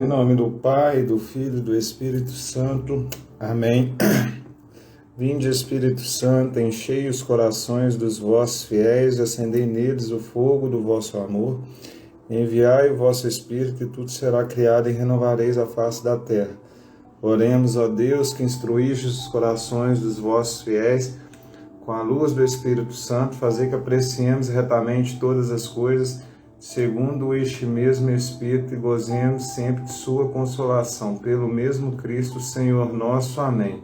Em nome do Pai, do Filho e do Espírito Santo. Amém. Vinde, Espírito Santo, enchei os corações dos vossos fiéis e acendei neles o fogo do vosso amor. Enviai o vosso Espírito e tudo será criado e renovareis a face da terra. Oremos, ó Deus, que instruístes os corações dos vossos fiéis com a luz do Espírito Santo, fazer que apreciemos retamente todas as coisas, segundo este mesmo Espírito, e gozemos sempre de sua consolação. Pelo mesmo Cristo, Senhor nosso. Amém.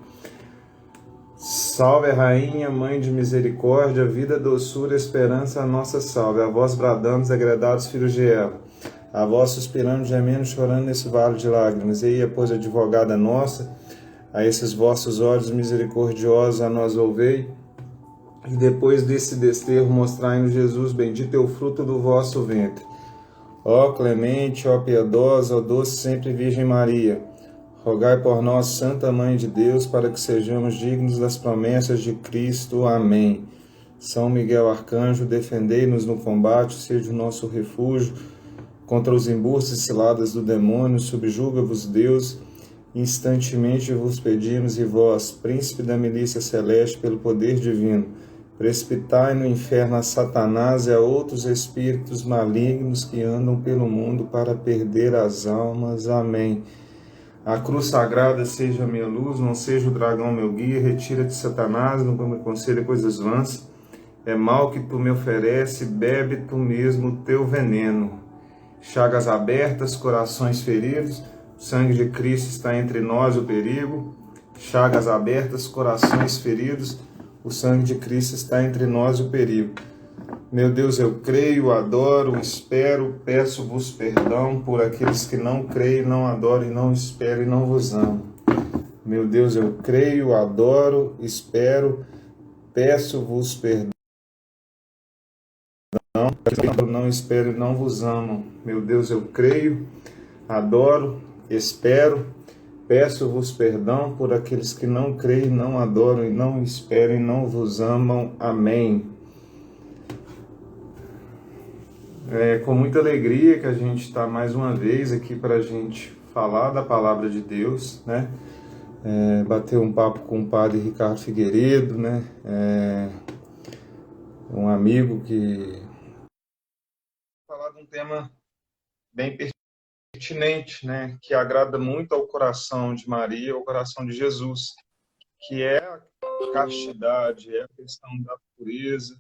Salve, Rainha, Mãe de Misericórdia, vida, doçura, esperança, a nossa salve. A vós bradamos, agredados filhos de Eva. A vós suspirando, gemendo, chorando nesse vale de lágrimas. Eia, pois, advogada nossa, a esses vossos olhos misericordiosos a nós ouvei. E depois desse desterro, mostrai-nos Jesus, bendito é o fruto do vosso ventre. Ó clemente, ó piedosa, ó doce sempre Virgem Maria, rogai por nós, Santa Mãe de Deus, para que sejamos dignos das promessas de Cristo. Amém. São Miguel Arcanjo, defendei-nos no combate, seja o nosso refúgio contra os embustes e ciladas do demônio. Subjuga-vos, Deus, instantemente vos pedimos, e vós, príncipe da milícia celeste, pelo poder divino, precipitai no inferno a Satanás e a outros espíritos malignos que andam pelo mundo para perder as almas. Amém. A cruz sagrada seja a minha luz, não seja o dragão meu guia. Retira-te, Satanás, não me aconselha coisas vãs. É mal que tu me oferece, bebe tu mesmo o teu veneno. Chagas abertas, corações feridos, o sangue de Cristo está entre nós, o perigo. Chagas abertas, corações feridos, o sangue de Cristo está entre nós, o perigo. Meu Deus, eu creio, adoro, espero, peço-vos perdão por aqueles que não creem, não adoram, não esperam e não vos amam. Meu Deus, eu creio, adoro, espero, peço-vos perdão, não espero e não vos amam. Meu Deus, eu creio, adoro, espero, peço-vos perdão por aqueles que não creem, não adoram e não esperam e não vos amam. Amém. É com muita alegria que a gente está mais uma vez aqui para a gente falar da palavra de Deus, né? Bater um papo com o padre Ricardo Figueiredo, né? Um amigo que falar de um tema bem pertinente, né? Que agrada muito ao coração de Maria, ao coração de Jesus, que é a castidade, é a questão da pureza.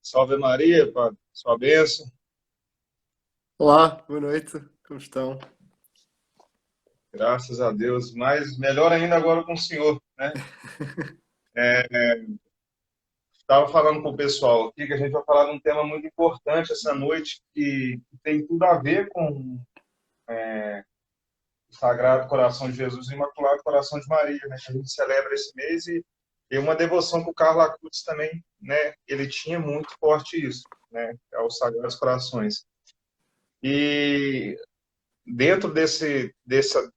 Salve Maria, padre, sua bênção. Olá, boa noite, como estão? Graças a Deus, mas melhor ainda agora com o senhor, né? Estava falando com o pessoal aqui que a gente vai falar de um tema muito importante essa noite, que tem tudo a ver com o Sagrado Coração de Jesus e o Imaculado Coração de Maria, né? Que a gente celebra esse mês, e uma devoção que o Carlo Acutis também, né? Ele tinha muito forte isso, né? Aos Sagrados Corações. E dentro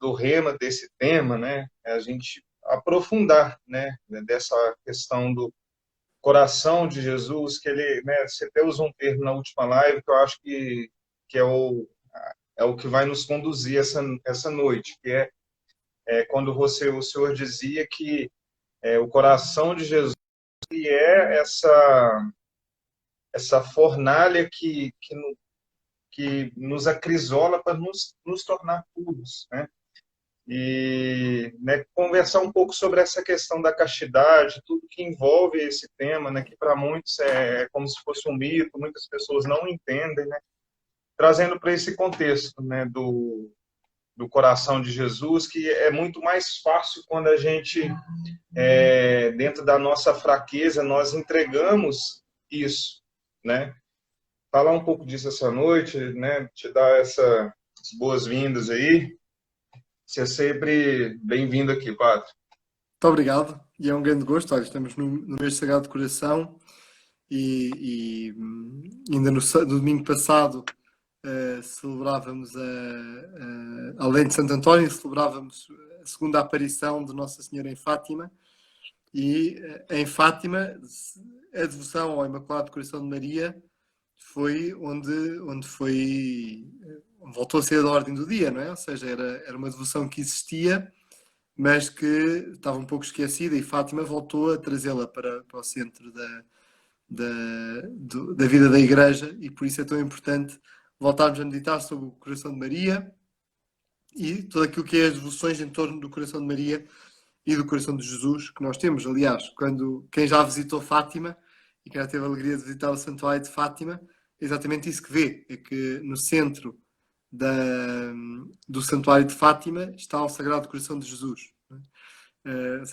do rema desse tema, né? A gente aprofundar, né? Dessa questão do coração de Jesus, que ele, né, você até usou um termo na última live que eu acho que é o que vai nos conduzir essa noite, que é quando o Senhor dizia que o coração de Jesus é essa fornalha que nos acrisola para nos tornar puros, né? E, né, conversar um pouco sobre essa questão da castidade, tudo que envolve esse tema, né, que para muitos é como se fosse um mito, muitas pessoas não entendem, né, trazendo para esse contexto, né, do coração de Jesus, que é muito mais fácil quando a gente, dentro da nossa fraqueza, nós entregamos isso, né. Falar um pouco disso essa noite, né, te dar essas boas-vindas aí. Você é sempre bem-vindo aqui, padre. Muito obrigado e é um grande gosto. Olha, estamos no mês Sagrado do Coração e ainda no domingo passado celebrávamos, além de Santo António, celebrávamos a segunda aparição de Nossa Senhora em Fátima e em Fátima a devoção ao Imaculado Coração de Maria foi onde voltou a ser da ordem do dia, não é? Ou seja, era uma devoção que existia, mas que estava um pouco esquecida, e Fátima voltou a trazê-la para o centro da vida da Igreja, e por isso é tão importante voltarmos a meditar sobre o coração de Maria e tudo aquilo que é as devoções em torno do coração de Maria e do coração de Jesus que nós temos. Aliás, quem já visitou Fátima e quem já teve a alegria de visitar o Santuário de Fátima, é exatamente isso que vê, é que no centro do Santuário de Fátima está o Sagrado Coração de Jesus.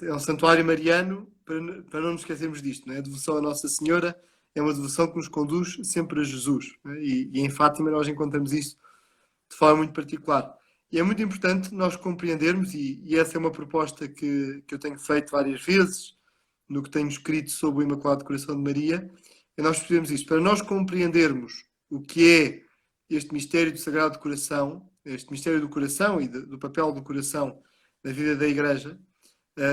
É um santuário mariano, para não nos esquecermos disto. Não é? A devoção à Nossa Senhora é uma devoção que nos conduz sempre a Jesus. E em Fátima nós encontramos isso de forma muito particular. E é muito importante nós compreendermos, e essa é uma proposta que eu tenho feito várias vezes, no que tenho escrito sobre o Imaculado Coração de Maria, é nós percebemos isto. Para nós compreendermos o que é este mistério do Sagrado Coração, este mistério do coração e do papel do coração na vida da Igreja,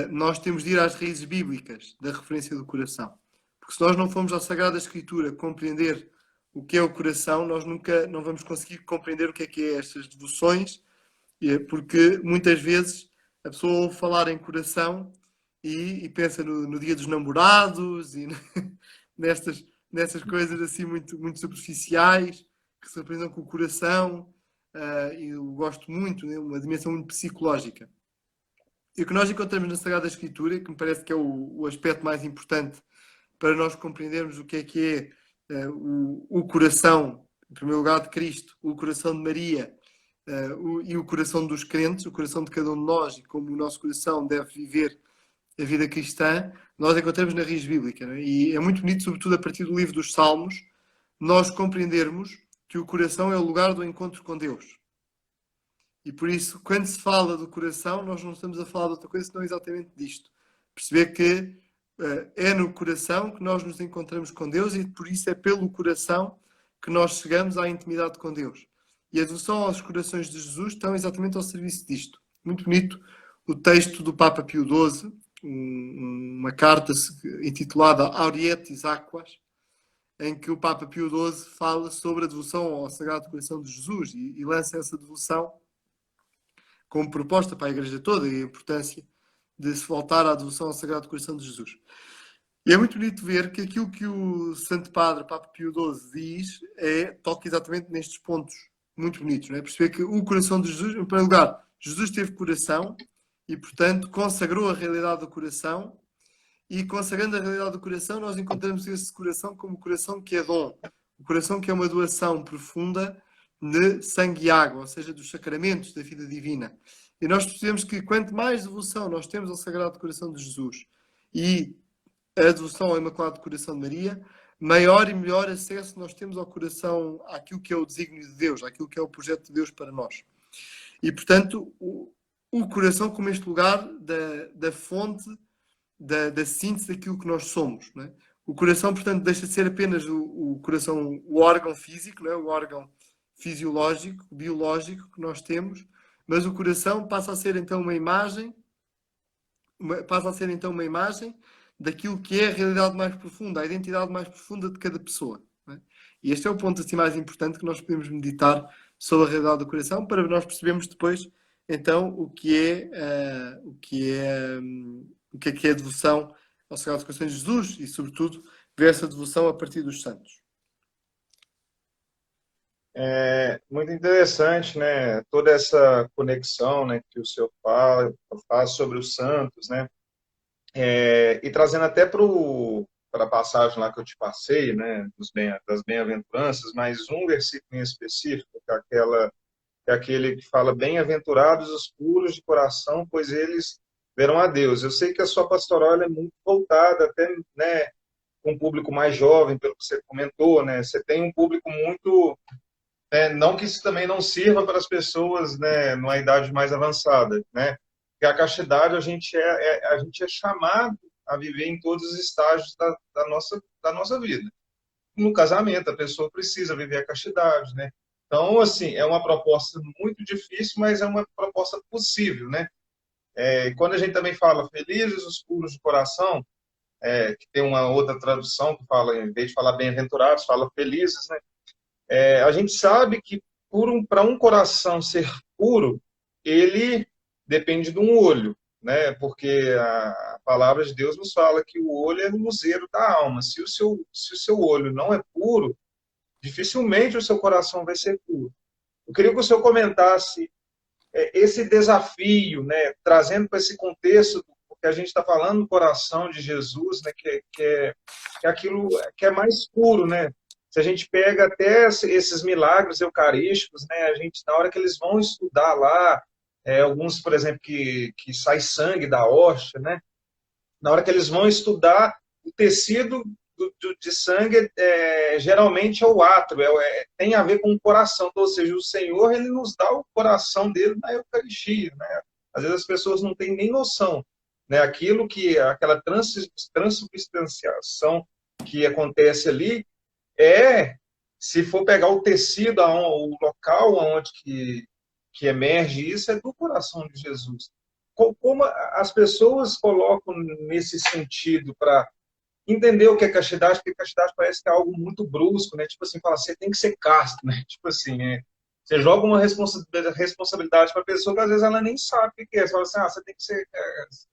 nós temos de ir às raízes bíblicas da referência do coração. Porque se nós não formos à Sagrada Escritura compreender o que é o coração, nós nunca não vamos conseguir compreender o que é estas devoções, porque muitas vezes a pessoa ouve falar em coração e pensa no dia dos namorados e nestas coisas assim muito, muito superficiais que se aprendam com o coração, e eu gosto muito, né, uma dimensão muito psicológica. E o que nós encontramos na Sagrada Escritura, que me parece que é o aspecto mais importante para nós compreendermos o que é o coração, em primeiro lugar, de Cristo, o coração de Maria, e o coração dos crentes, o coração de cada um de nós, e como o nosso coração deve viver a vida cristã, nós encontramos na raiz bíblica. Não é? E é muito bonito, sobretudo a partir do livro dos Salmos, nós compreendermos que o coração é o lugar do encontro com Deus. E por isso, quando se fala do coração, nós não estamos a falar de outra coisa senão exatamente disto. Perceber que é no coração que nós nos encontramos com Deus, e por isso é pelo coração que nós chegamos à intimidade com Deus. E a devoção aos corações de Jesus estão exatamente ao serviço disto. Muito bonito o texto do Papa Pio XII, uma carta intitulada Aurietis Aquas, em que o Papa Pio XII fala sobre a devoção ao Sagrado Coração de Jesus e lança essa devoção como proposta para a Igreja toda, e a importância de se voltar à devoção ao Sagrado Coração de Jesus. E é muito bonito ver que aquilo que o Santo Padre, Papa Pio XII, diz toca exatamente nestes pontos muito bonitos. Não é? Perceber que o coração de Jesus, em primeiro lugar, Jesus teve coração e, portanto, consagrou a realidade do coração, e consagrando a realidade do coração, nós encontramos esse coração como o coração que é dom, o coração que é uma doação profunda de sangue e água, ou seja, dos sacramentos da vida divina. E nós percebemos que quanto mais devoção nós temos ao Sagrado Coração de Jesus e a devoção ao Imaculado Coração de Maria, maior e melhor acesso nós temos ao coração, àquilo que é o desígnio de Deus, àquilo que é o projeto de Deus para nós. E, portanto, o coração como este lugar da fonte, da síntese daquilo que nós somos. Não é? O coração, portanto, deixa de ser apenas o coração, o órgão físico, não é? O órgão fisiológico, biológico que nós temos, mas o coração passa a ser então uma imagem, daquilo que é a realidade mais profunda, a identidade mais profunda de cada pessoa. Não é? E este é o ponto assim mais importante que nós podemos meditar sobre a realidade do coração, para nós percebermos depois então o que é a devoção ao Sagrado Coração de Jesus, e sobretudo ver essa devoção a partir dos santos. É muito interessante, né? Toda essa conexão, né, que o senhor faz sobre os santos, né? E trazendo até para a passagem lá que eu te passei, né, das bem-aventuranças, mais um versículo em específico, que é aquele que fala: bem-aventurados os puros de coração, pois eles verão a Deus. Eu sei que a sua pastoral ela é muito voltada até, né, com um público mais jovem, pelo que você comentou, né? Você tem um público muito... não que isso também não sirva para as pessoas, né, numa idade mais avançada, né? Porque a castidade, a gente é chamado a viver em todos os estágios da nossa vida. No casamento, a pessoa precisa viver a castidade, né? Então, assim, é uma proposta muito difícil, mas é uma proposta possível, né? Quando a gente também fala felizes os puros de coração, que tem uma outra tradução que fala, em vez de falar bem-aventurados, fala felizes, né? A gente sabe que para um coração ser puro, ele depende de um olho, né? Porque a palavra de Deus nos fala que o olho é o luzeiro da alma. Se o seu olho não é puro, dificilmente o seu coração vai ser puro. Eu queria que o senhor comentasse esse desafio, né, trazendo para esse contexto, porque a gente está falando do coração de Jesus, né, que é aquilo que é mais puro, né? Se a gente pega até esses milagres eucarísticos, né, a gente, na hora que eles vão estudar lá, alguns, por exemplo, que sai sangue da hóstia, né? Na hora que eles vão estudar, o tecido de sangue geralmente é o átrio, tem a ver com o coração. Então, ou seja, o Senhor ele nos dá o coração dele na Eucaristia. Né? Às vezes as pessoas não têm nem noção. Né? Aquela transubstanciação que acontece ali se for pegar o tecido, o local onde que emerge isso, é do coração de Jesus. Como as pessoas colocam nesse sentido para entender o que é castidade, porque castidade parece que é algo muito brusco, né? Tipo assim, fala, você tem que ser casto, né? Tipo assim, você joga uma responsabilidade para a pessoa que às vezes ela nem sabe o que é. Você fala assim, você tem que ser,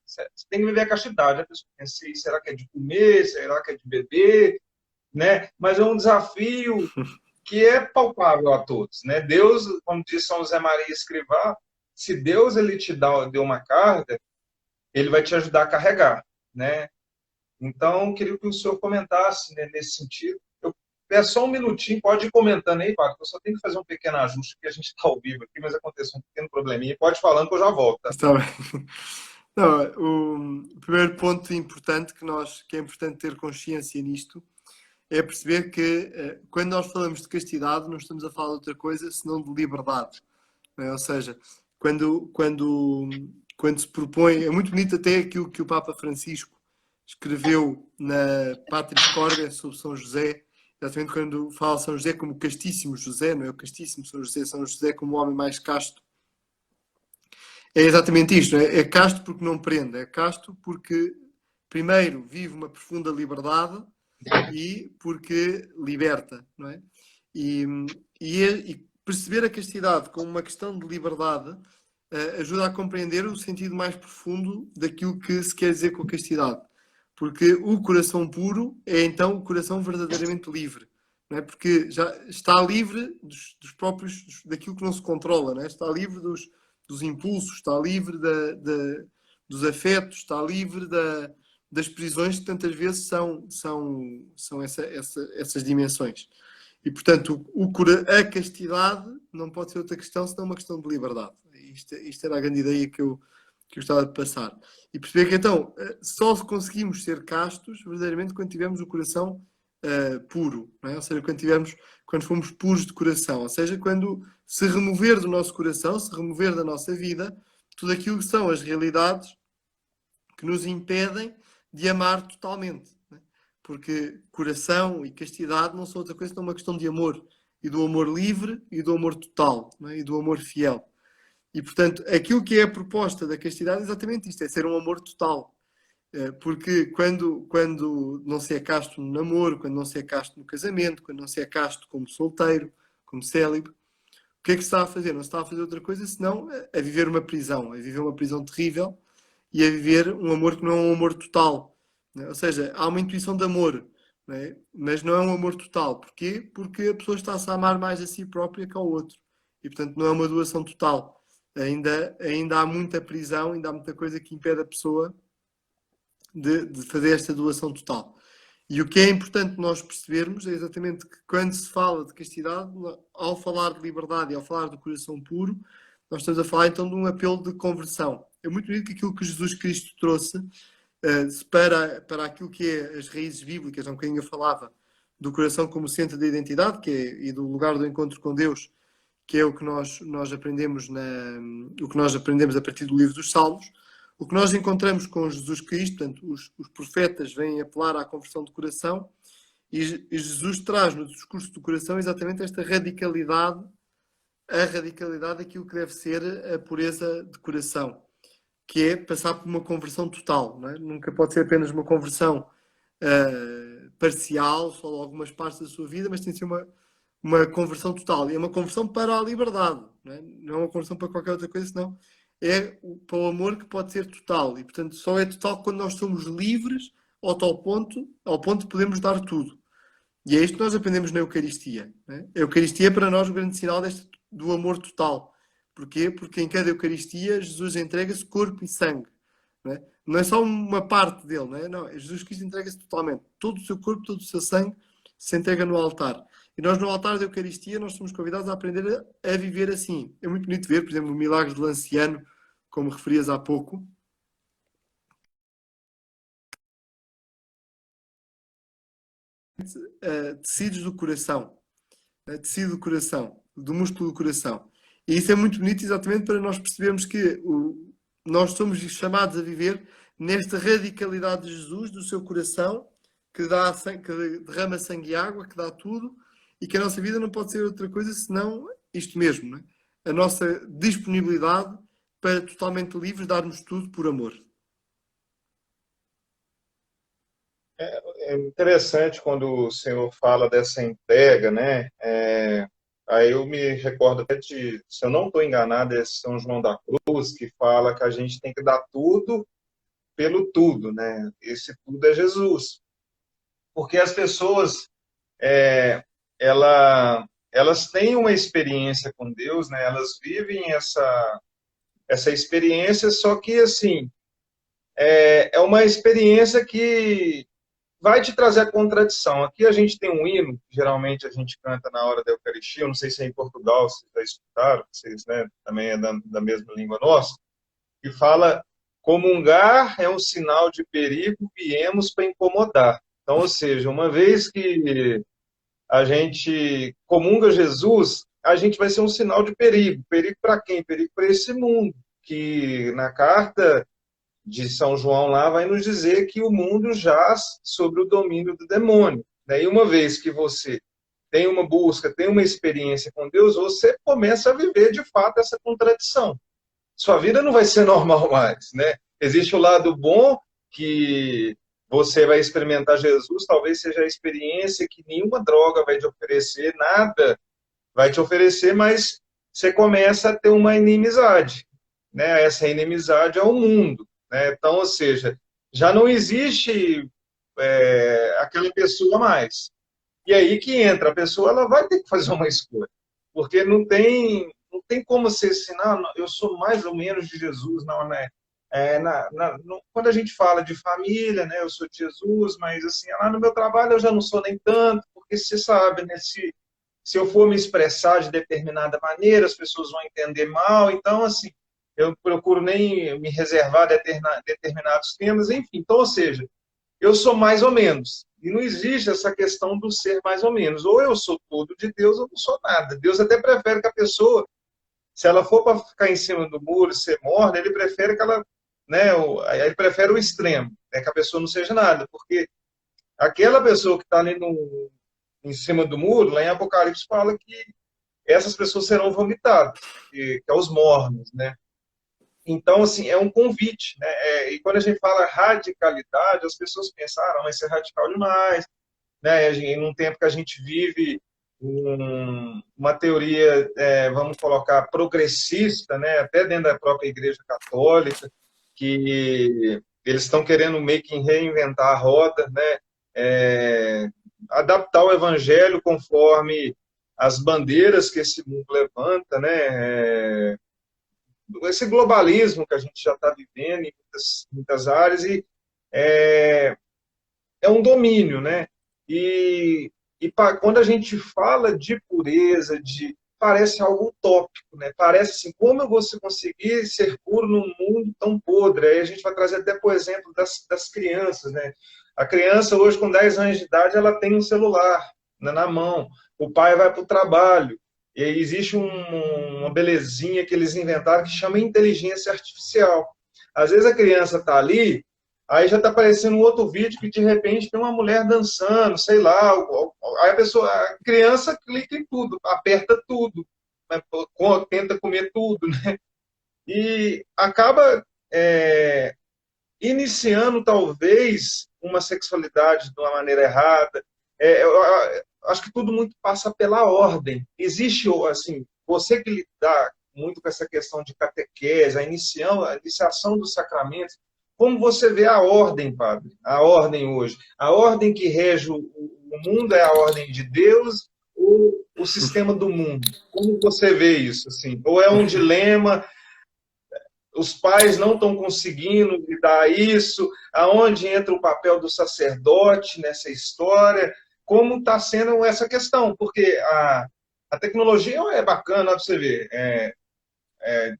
você tem que viver a castidade. A pessoa pensa, será que é de comer? Será que é de beber? Né? Mas é um desafio que é palpável a todos, né? Deus, como diz São José Maria Escrivá, se Deus ele deu uma carga, ele vai te ajudar a carregar, né? Então, queria que o senhor comentasse, né, nesse sentido. Eu peço só um minutinho, pode ir comentando aí, Paco. Eu só tenho que fazer um pequeno ajuste, porque a gente está ao vivo aqui, mas aconteceu um pequeno probleminha. Pode ir falando que eu já volto. Tá? Está bem. Não, o primeiro ponto importante que é importante ter consciência nisto é perceber que quando nós falamos de castidade não estamos a falar de outra coisa senão de liberdade. Não é? Ou seja, quando se propõe, é muito bonito até aquilo que o Papa Francisco escreveu na Patris Corde sobre São José, exatamente quando fala São José como castíssimo José, não é o castíssimo São José como o homem mais casto. É exatamente isto, é casto porque não prende, é casto porque, primeiro, vive uma profunda liberdade e porque liberta, não é? E perceber a castidade como uma questão de liberdade ajuda a compreender o sentido mais profundo daquilo que se quer dizer com a castidade. Porque o coração puro é então o coração verdadeiramente livre, não é? Porque já está livre dos próprios, daquilo que não se controla, não é? Está livre dos impulsos, está livre dos afetos, está livre das prisões que tantas vezes são essas dimensões. E, portanto, a castidade não pode ser outra questão senão uma questão de liberdade. Isto era a grande ideia que eu gostava de passar. E perceber que, então, só conseguimos ser castos verdadeiramente quando tivermos o coração puro, não é? Ou seja, quando fomos puros de coração. Ou seja, quando se remover do nosso coração, se remover da nossa vida, tudo aquilo que são as realidades que nos impedem de amar totalmente. Né? Porque coração e castidade não são outra coisa senão uma questão de amor. E do amor livre e do amor total. Né? E do amor fiel. E, portanto, aquilo que é a proposta da castidade é exatamente isto. É ser um amor total. Porque quando não se é casto no namoro, quando não se é casto no casamento, quando não se é casto como solteiro, como célibe, o que é que se está a fazer? Não se está a fazer outra coisa senão a viver uma prisão. A viver uma prisão terrível e a viver um amor que não é um amor total. Né? Ou seja, há uma intuição de amor, né? Mas não é um amor total. Porquê? Porque a pessoa está-se a amar mais a si própria que ao outro. E, portanto, não é uma doação total. Ainda há muita prisão, ainda há muita coisa que impede a pessoa de fazer esta doação total. E o que é importante nós percebermos é exatamente que quando se fala de castidade, ao falar de liberdade e ao falar do coração puro, nós estamos a falar então de um apelo de conversão. É muito bonito que aquilo que Jesus Cristo trouxe para aquilo que é as raízes bíblicas, há um bocadinho eu falava do coração como centro da identidade e do lugar do encontro com Deus, que é o que nós aprendemos o que nós aprendemos a partir do livro dos Salmos. O que nós encontramos com Jesus Cristo, portanto, os profetas vêm apelar à conversão de coração e Jesus traz no discurso do coração exatamente esta radicalidade, a radicalidade daquilo que deve ser a pureza de coração, que é passar por uma conversão total. Não é? Nunca pode ser apenas uma conversão parcial, só algumas partes da sua vida, mas tem que ser uma conversão total. E é uma conversão para a liberdade, não é? Não é uma conversão para qualquer outra coisa, senão para o amor que pode ser total. E, portanto, só é total quando nós somos livres ao ponto de podermos dar tudo. E é isto que nós aprendemos na Eucaristia. Né? A Eucaristia é para nós o grande sinal do amor total. Porquê? Porque em cada Eucaristia Jesus entrega-se corpo e sangue. Né? Não é só uma parte dele, né? Não, Jesus Cristo entrega-se totalmente. Todo o seu corpo, todo o seu sangue se entrega no altar. E nós no altar da Eucaristia nós somos convidados a aprender a viver assim. É muito bonito ver, por exemplo, o milagre de Lanciano, como referias há pouco. Tecidos do coração. Tecido do coração, do músculo do coração. E isso é muito bonito exatamente para nós percebermos que nós somos chamados a viver nesta radicalidade de Jesus, do seu coração, que derrama sangue e água, que dá tudo, e que a nossa vida não pode ser outra coisa senão isto mesmo, não é? A nossa disponibilidade para totalmente livres darmos tudo por amor. É interessante quando o senhor fala dessa entrega, né? Aí eu me recordo até de, se eu não estou enganado, é São João da Cruz, que fala que a gente tem que dar tudo pelo tudo, né? Esse tudo é Jesus. Porque as pessoas, é, elas têm uma experiência com Deus, né? Elas vivem essa experiência, só que, assim, é uma experiência que vai te trazer a contradição. Aqui a gente tem um hino, que geralmente a gente canta na hora da Eucaristia, eu não sei se é em Portugal, vocês já escutaram, vocês, né, também é da mesma língua nossa, que fala: comungar é um sinal de perigo, viemos para incomodar. Então, ou seja, uma vez que a gente comunga Jesus, a gente vai ser um sinal de perigo. Perigo para quem? Perigo para esse mundo, que na carta de São João lá vai nos dizer que o mundo jaz sobre o domínio do demônio. E uma vez que você tem uma busca, tem uma experiência com Deus, você começa a viver de fato essa contradição. Sua vida não vai ser normal mais, né? Existe o lado bom, que você vai experimentar Jesus, talvez seja a experiência que nenhuma droga vai te oferecer, nada vai te oferecer, mas você começa a ter uma inimizade, né? Essa inimizade é o mundo, né? Então, ou seja, já não existe aquela pessoa mais. E aí que entra, a pessoa ela vai ter que fazer uma escolha, porque não tem como ser assim, não, eu sou mais ou menos de Jesus, não, né? Quando a gente fala de família, né, eu sou de Jesus, mas assim, lá no meu trabalho eu já não sou nem tanto, porque você sabe, né, se eu for me expressar de determinada maneira, as pessoas vão entender mal, então, assim, eu procuro nem me reservar determinados temas, enfim. Então, ou seja, eu sou mais ou menos. E não existe essa questão do ser mais ou menos. Ou eu sou todo de Deus, ou não sou nada. Deus até prefere que a pessoa, se ela for para ficar em cima do muro, ser morna, ele prefere que ela, né, ele prefere o extremo, né, que a pessoa não seja nada, porque aquela pessoa que está ali em cima do muro, lá em Apocalipse fala que essas pessoas serão vomitadas, que é os mornos, né? Então, assim, é um convite, né? E quando a gente fala radicalidade, as pessoas pensam, ah, não, mas isso é radical demais, né? Num tempo que a gente vive uma teoria, vamos colocar, progressista, né? Até dentro da própria Igreja Católica, que eles estão querendo meio que reinventar a roda, né? Adaptar o evangelho conforme as bandeiras que esse mundo levanta, né? Esse globalismo que a gente já está vivendo em muitas áreas, e é, é um domínio, né? Quando a gente fala de pureza, parece algo utópico, né? Parece assim, como eu vou conseguir ser puro num mundo tão podre? Aí a gente vai trazer até, por exemplo, das crianças, né? A criança hoje, com 10 anos de idade, ela tem um celular, né, na mão. O pai vai para o trabalho. E existe uma belezinha que eles inventaram que chama inteligência artificial. Às vezes a criança está ali, aí já está aparecendo um outro vídeo que de repente tem uma mulher dançando, sei lá. Aí a criança clica em tudo, aperta tudo, né, tenta comer tudo, né? E acaba iniciando talvez uma sexualidade de uma maneira errada. acho que tudo muito passa pela ordem. Existe, assim, você que lida muito com essa questão de catequese, a iniciação dos sacramentos, como você vê a ordem, padre? A ordem hoje. A ordem que rege o mundo é a ordem de Deus ou o sistema do mundo? Como você vê isso? Assim? Ou é um dilema, os pais não estão conseguindo lidar isso, aonde entra o papel do sacerdote nessa história, como está sendo essa questão, porque a tecnologia é bacana, olha para você ver,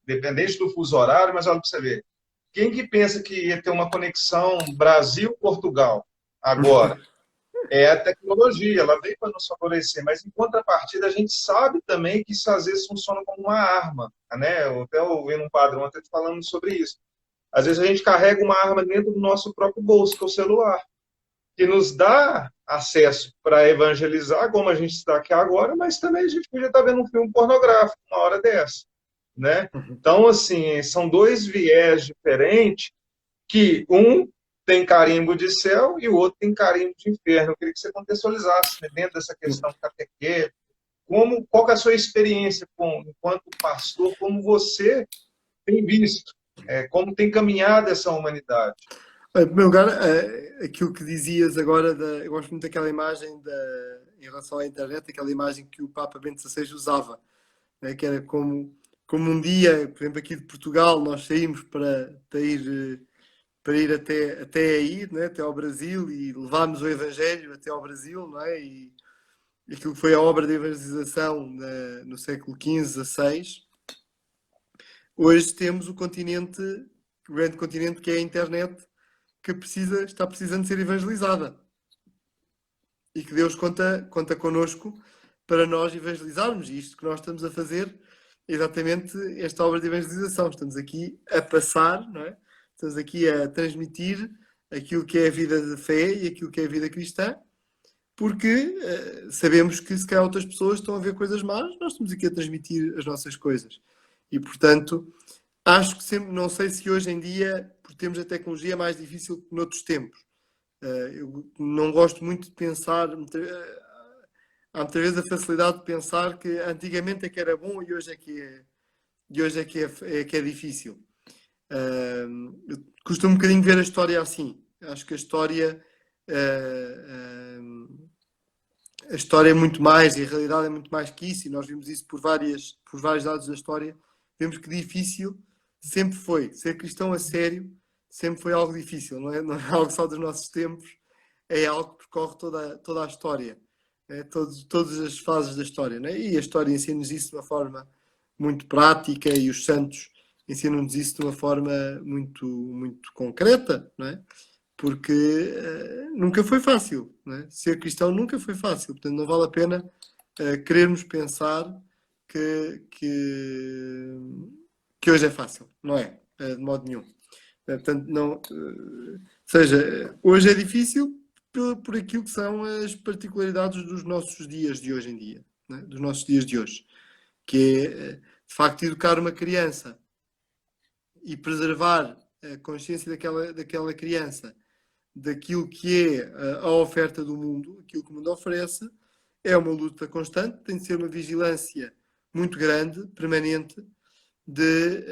dependente do fuso horário, mas olha para você ver, quem que pensa que ia ter uma conexão Brasil-Portugal agora? É a tecnologia, ela veio para nos favorecer, mas em contrapartida a gente sabe também que isso às vezes funciona como uma arma, né? Eu até ouvi um padre ontem falando sobre isso. Às vezes a gente carrega uma arma dentro do nosso próprio bolso, que é o celular, que nos dá acesso para evangelizar, como a gente está aqui agora, mas também a gente podia estar vendo um filme pornográfico uma hora dessa, né? Então, assim, são dois viés diferentes que um tem carimbo de céu e o outro tem carimbo de inferno. Eu queria que você contextualizasse, né, dentro dessa questão catequética, qual que é a sua experiência enquanto pastor, como você tem visto, como tem caminhado essa humanidade. Em primeiro lugar, aquilo que dizias agora, eu gosto muito daquela imagem em relação à internet, aquela imagem que o Papa Bento XVI usava, né, que era como um dia, por exemplo, aqui de Portugal, nós saímos para ir até aí, né, até ao Brasil, e levámos o Evangelho até ao Brasil, não é? E aquilo que foi a obra de evangelização no século XV, XVI. Hoje temos o grande continente que é a internet, que está precisando ser evangelizada. E que Deus conta connosco para nós evangelizarmos. E isto que nós estamos a fazer é exatamente esta obra de evangelização. Estamos aqui a passar, não é? Estamos aqui a transmitir aquilo que é a vida de fé e aquilo que é a vida cristã, porque sabemos que se calhar outras pessoas estão a ver coisas más, nós estamos aqui a transmitir as nossas coisas. E, portanto, acho que sempre, não sei se hoje em dia, por termos a tecnologia, é mais difícil que noutros tempos. Eu não gosto muito de pensar, há muitas vezes a facilidade de pensar que antigamente é que era bom e hoje é que é difícil. Eu costumo um bocadinho ver a história assim. Acho que a história é muito mais, e a realidade é muito mais que isso, e nós vimos isso por vários lados da história. Vemos que difícil sempre foi. Ser cristão a sério sempre foi algo difícil, não é algo só dos nossos tempos, é algo que percorre toda a história, todas as fases da história, não é? E a história ensina-nos isso de uma forma muito prática, e os santos ensinam-nos isso de uma forma muito, muito concreta, não é? Porque nunca foi fácil, não é? Ser cristão nunca foi fácil, portanto não vale a pena querermos pensar que hoje é fácil, não é? De modo nenhum. Portanto, não, seja, hoje é difícil por aquilo que são as particularidades dos nossos dias de hoje em dia, né? Dos nossos dias de hoje, que é, de facto, educar uma criança e preservar a consciência daquela criança, daquilo que é a oferta do mundo, aquilo que o mundo oferece, é uma luta constante, tem de ser uma vigilância muito grande, permanente, de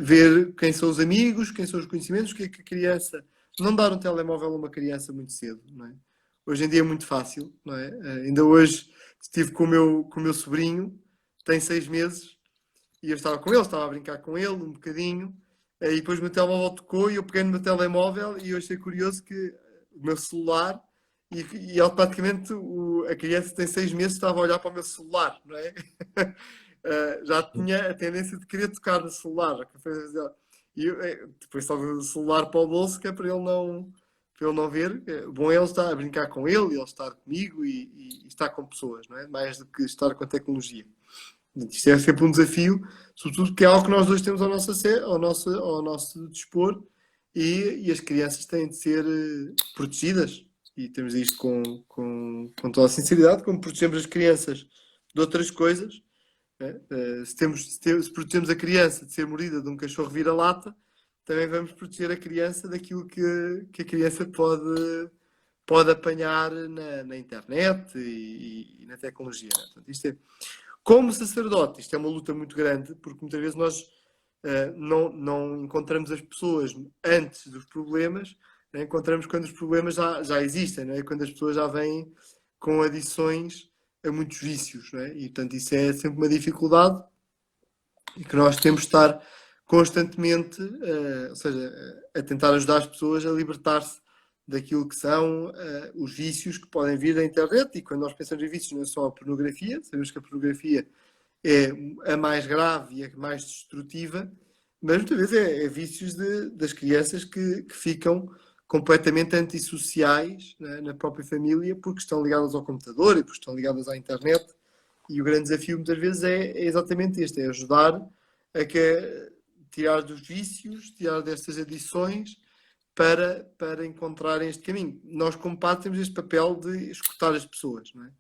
ver quem são os amigos, quem são os conhecimentos, o que é que a criança... Não dar um telemóvel a uma criança muito cedo, não é? Hoje em dia é muito fácil, não é? Ainda hoje estive com o meu sobrinho, tem 6 meses, e eu estava com ele, estava a brincar com ele um bocadinho, e depois o meu telemóvel tocou e eu peguei no meu telemóvel e eu achei curioso que o meu celular, e automaticamente a criança que tem 6 meses estava a olhar para o meu celular, não é? Já tinha a tendência de querer tocar no celular. E depois só o celular para o bolso, que é para ele não ver. Bom, ele está a brincar com ele estar comigo e estar com pessoas, não é? Mais do que estar com a tecnologia. Isto é sempre um desafio, sobretudo que é algo que nós dois temos ao nosso dispor, e as crianças têm de ser protegidas, e temos isto com toda a sinceridade, como protegemos as crianças de outras coisas. Se protegemos a criança de ser mordida de um cachorro vira-lata, também vamos proteger a criança daquilo que a criança pode apanhar na internet e na tecnologia. Né? Portanto, como sacerdote, isto é uma luta muito grande, porque muitas vezes nós não encontramos as pessoas antes dos problemas, né? Encontramos quando os problemas já existem, né? Quando as pessoas já vêm com adições a muitos vícios. Né? E, portanto, isso é sempre uma dificuldade e que nós temos de estar constantemente, ou seja, a tentar ajudar as pessoas a libertar-se daquilo que são os vícios que podem vir da internet. E quando nós pensamos em vícios, não é só a pornografia, sabemos que a pornografia é a mais grave e a mais destrutiva, mas muitas vezes é vícios das crianças que ficam completamente antissociais, né, na própria família porque estão ligadas ao computador e porque estão ligadas à internet. E o grande desafio muitas vezes é exatamente este, é ajudar tirar dos vícios, tirar destas adições para encontrarem este caminho. Nós como padre temos este papel de escutar as pessoas, não é?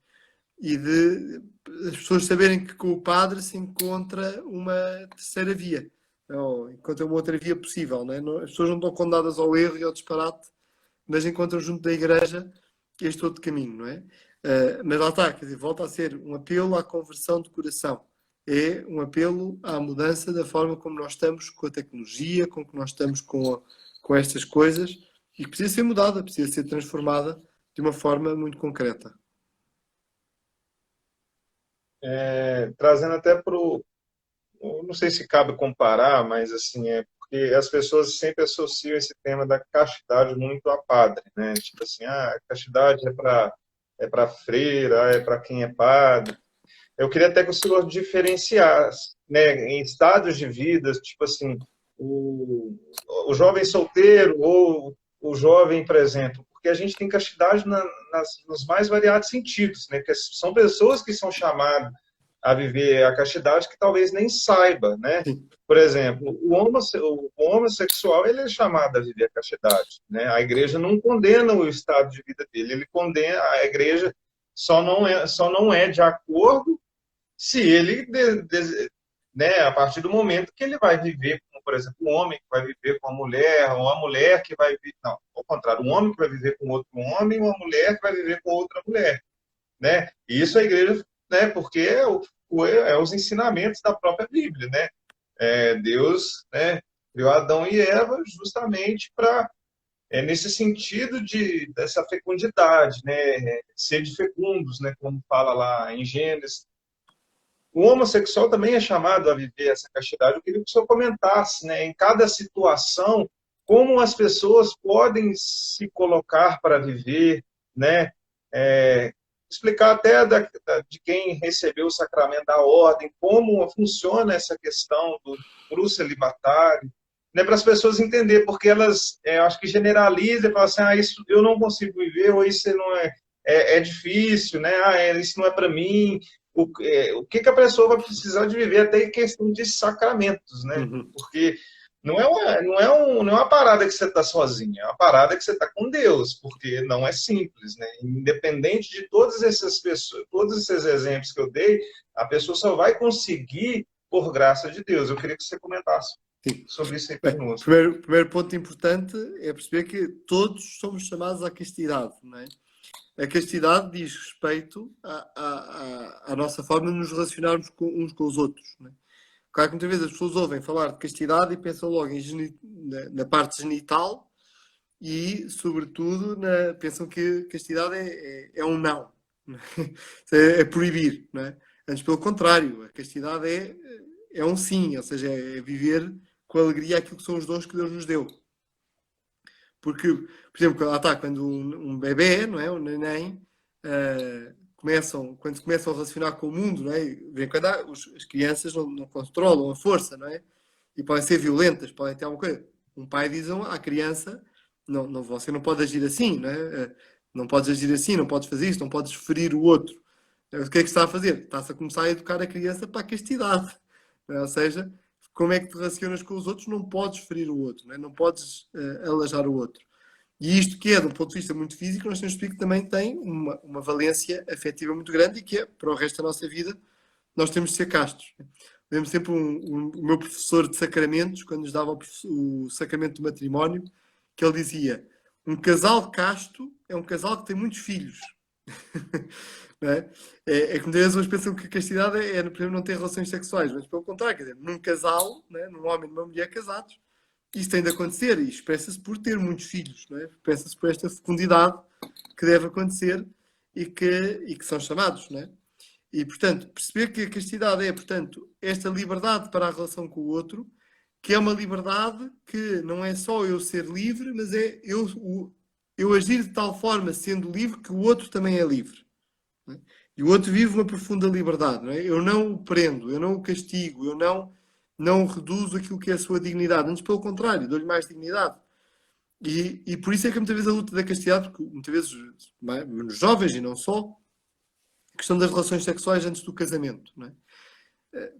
E de as pessoas saberem que com o padre se encontra uma terceira via, ou encontra uma outra via possível, não é? As pessoas não estão condenadas ao erro e ao disparate, mas encontram junto da igreja este outro caminho, não é? Mas lá está, quer dizer, volta a ser um apelo à conversão de coração. É um apelo à mudança da forma como nós estamos com a tecnologia, como nós estamos com estas coisas, e que precisa ser mudada, precisa ser transformada de uma forma muito concreta. Trazendo até para o. Não sei se cabe comparar, mas assim, porque as pessoas sempre associam esse tema da castidade muito a padre, né? Tipo assim, a castidade é para freira, é para quem é padre. Eu queria até que o senhor diferenciasse, né, em estádios de vida, tipo assim, o, o jovem solteiro ou o jovem, por exemplo, porque a gente tem castidade nos mais variados sentidos, né? Que são pessoas que são chamadas a viver a castidade que talvez nem saiba, né? Sim. Por exemplo, o homossexual ele é chamado a viver a castidade, né? A igreja não condena o estado de vida dele, ele condena a igreja só não é de acordo se ele, né, a partir do momento que ele vai viver, como, por exemplo, um homem que vai viver com uma mulher, ou uma mulher que vai viver, não, ao contrário, um homem que vai viver com outro homem, e uma mulher que vai viver com outra mulher, né? E isso a igreja, né, porque é os ensinamentos da própria Bíblia, né? Deus, né, criou Adão e Eva justamente para nesse sentido dessa fecundidade, né, sede fecundos, né, como fala lá em Gênesis. O homossexual também é chamado a viver essa castidade. Eu queria que o senhor comentasse, né, em cada situação, como as pessoas podem se colocar para viver, né, explicar até de quem recebeu o sacramento da ordem, como funciona essa questão para o celibatário, né, para as pessoas entenderem, porque elas, acho que generalizam e falam assim, isso eu não consigo viver, ou isso não é difícil, né, isso não é para mim. O que a pessoa vai precisar de viver até em questão de sacramentos, né? Uhum. Porque não é uma parada que você está sozinho, é uma parada que você está com Deus, porque não é simples, né? Independente de todas essas pessoas, todos esses exemplos que eu dei, a pessoa só vai conseguir por graça de Deus. Eu queria que você comentasse sobre isso aí conosco. Primeiro ponto importante é perceber que todos somos chamados à castidade, não é? A castidade diz respeito à nossa forma de nos relacionarmos uns com os outros. Não é? Claro que muitas vezes as pessoas ouvem falar de castidade e pensam logo na parte genital e, sobretudo, pensam que castidade é um não. É proibir. Não é? Antes, pelo contrário, a castidade é um sim, ou seja, é viver com alegria aquilo que são os dons que Deus nos deu. Porque, por exemplo, quando um bebê, não é? Um neném, quando se começam a relacionar com o mundo, não é? Quando as crianças não controlam a força, não é? E podem ser violentas, podem ter alguma coisa. Um pai diz à criança, não, você não pode agir assim, não é? Não podes agir assim, não podes fazer isto, não podes ferir o outro. O que é que está a fazer? Está-se a começar a educar a criança para a castidade. Não é? Ou seja, como é que te relacionas com os outros? Não podes ferir o outro, não é? Não podes alajar o outro. E isto que é, de um ponto de vista muito físico, nós temos que perceber que também tem uma valência afetiva muito grande e que é, para o resto da nossa vida, nós temos de ser castos. Lembro sempre o meu professor de sacramentos, quando nos dava o sacramento do matrimónio, que ele dizia, Um casal casto é um casal que tem muitos filhos. Não é? É que muitas vezes as pessoas pensam que a castidade é, por exemplo, não ter relações sexuais, mas pelo contrário, quer dizer, num casal, não é? Num homem e numa mulher casados, isso tem de acontecer e expressa-se por ter muitos filhos, não é? Expressa-se por esta fecundidade que deve acontecer e que são chamados, não é? E, portanto, perceber que a castidade é, portanto, esta liberdade para a relação com o outro, que é uma liberdade que não é só eu ser livre, mas é eu agir de tal forma, sendo livre, que o outro também é livre. Não é? E o outro vive uma profunda liberdade. Não é? Eu não o prendo, eu não o castigo, eu não reduzo aquilo que é a sua dignidade. Antes, pelo contrário, dou-lhe mais dignidade. E por isso é que muitas vezes a luta da castidade, porque muitas vezes, nos jovens e não só, a questão das relações sexuais antes do casamento. Não é?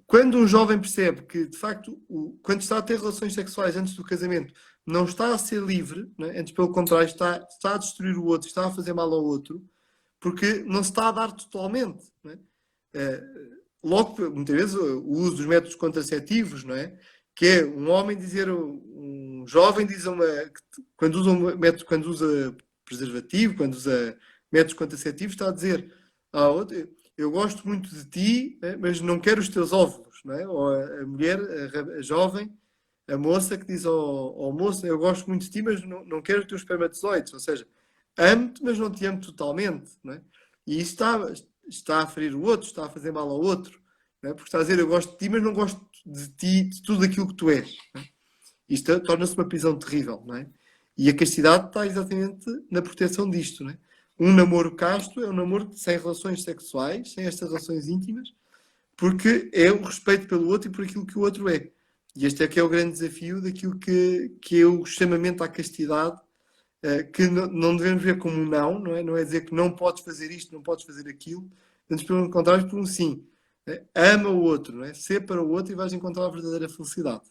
Quando um jovem percebe que, de facto, quando está a ter relações sexuais antes do casamento, não está a ser livre, não é? Antes pelo contrário, está a destruir o outro, está a fazer mal ao outro, porque não se está a dar totalmente. Não é? Logo, muitas vezes, o uso dos métodos contraceptivos, não é? Que é um homem dizer, um jovem diz quando usa um método, quando usa preservativo, quando usa métodos contraceptivos, está a dizer eu gosto muito de ti, né, mas não quero os teus óvulos, não é? Ou a mulher, a jovem, a moça que diz ao moço, eu gosto muito de ti, mas não quero os teus espermatozoides, ou seja, amo-te, mas não te amo totalmente, não é? E isso está a ferir o outro, está a fazer mal ao outro, não é? Porque está a dizer, eu gosto de ti, mas não gosto de ti, de tudo aquilo que tu és. Não é? Isto torna-se uma prisão terrível, não é? E a castidade está exatamente na proteção disto, não é? Um namoro casto é um namoro sem relações sexuais, sem estas relações íntimas, porque é o respeito pelo outro e por aquilo que o outro é. E este é que é o grande desafio daquilo que é o chamamento à castidade, que não devemos ver como um não é? Não é dizer que não podes fazer isto, não podes fazer aquilo, antes pelo contrário, por um sim. Ama o outro, não é? Sê para o outro e vais encontrar a verdadeira felicidade.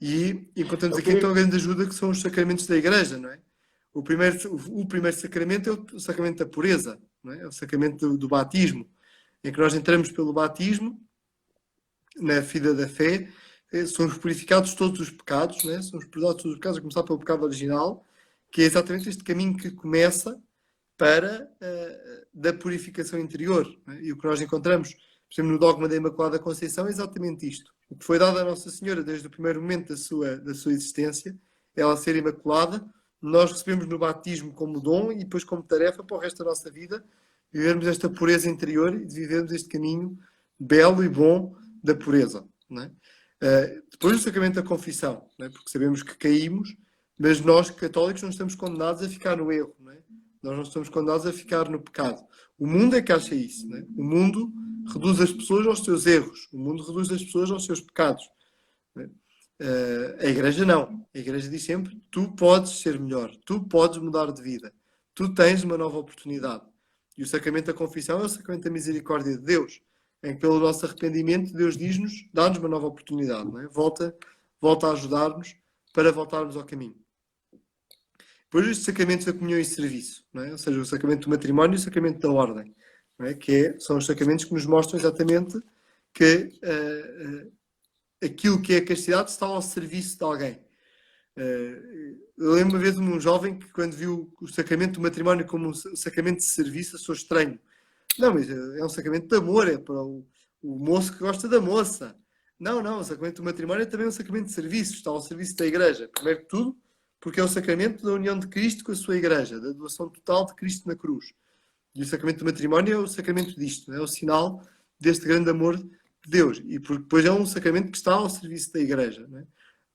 E encontramos aqui então a grande ajuda que são os sacramentos da Igreja, não é? O primeiro sacramento é o sacramento da pureza, não é? É o sacramento do batismo, em que nós entramos pelo batismo, na vida da fé, somos purificados de todos os pecados, não é? Somos perdoados de todos os pecados, a começar pelo pecado original, que é exatamente este caminho que começa para da purificação interior. É? E o que nós encontramos, por exemplo, no dogma da Imaculada Conceição é exatamente isto. O que foi dado à Nossa Senhora desde o primeiro momento da sua existência, ela ser imaculada, nós recebemos no batismo como dom e depois como tarefa para o resto da nossa vida, vivermos esta pureza interior e vivermos este caminho belo e bom da pureza. Não é? Depois do sacramento da confissão, não é? Porque sabemos que caímos, mas nós, católicos, não estamos condenados a ficar no erro. Não é? Nós não estamos condenados a ficar no pecado. O mundo é que acha isso. Não é? O mundo reduz as pessoas aos seus erros. O mundo reduz as pessoas aos seus pecados. Não é? A Igreja não. A Igreja diz sempre, tu podes ser melhor. Tu podes mudar de vida. Tu tens uma nova oportunidade. E o sacramento da confissão é o sacramento da misericórdia de Deus, em que pelo nosso arrependimento Deus diz-nos, dá-nos uma nova oportunidade. Não é? Volta a ajudar-nos para voltarmos ao caminho. Depois os sacramentos da comunhão e serviço, não é? Ou seja, o sacramento do matrimónio e o sacramento da ordem, não é? São os sacramentos que nos mostram exatamente que aquilo que é a castidade está ao serviço de alguém. Eu lembro uma vez de um jovem que, quando viu o sacramento do matrimónio como um sacramento de serviço, achou estranho. Não, mas é um sacramento de amor, é para o moço que gosta da moça. Não, o sacramento do matrimónio é também um sacramento de serviço, está ao serviço da Igreja. Primeiro que tudo, porque é o sacramento da união de Cristo com a sua Igreja, da doação total de Cristo na cruz. E o sacramento do matrimónio é o sacramento disto, é o sinal deste grande amor de Deus. E depois é um sacramento que está ao serviço da Igreja, não é?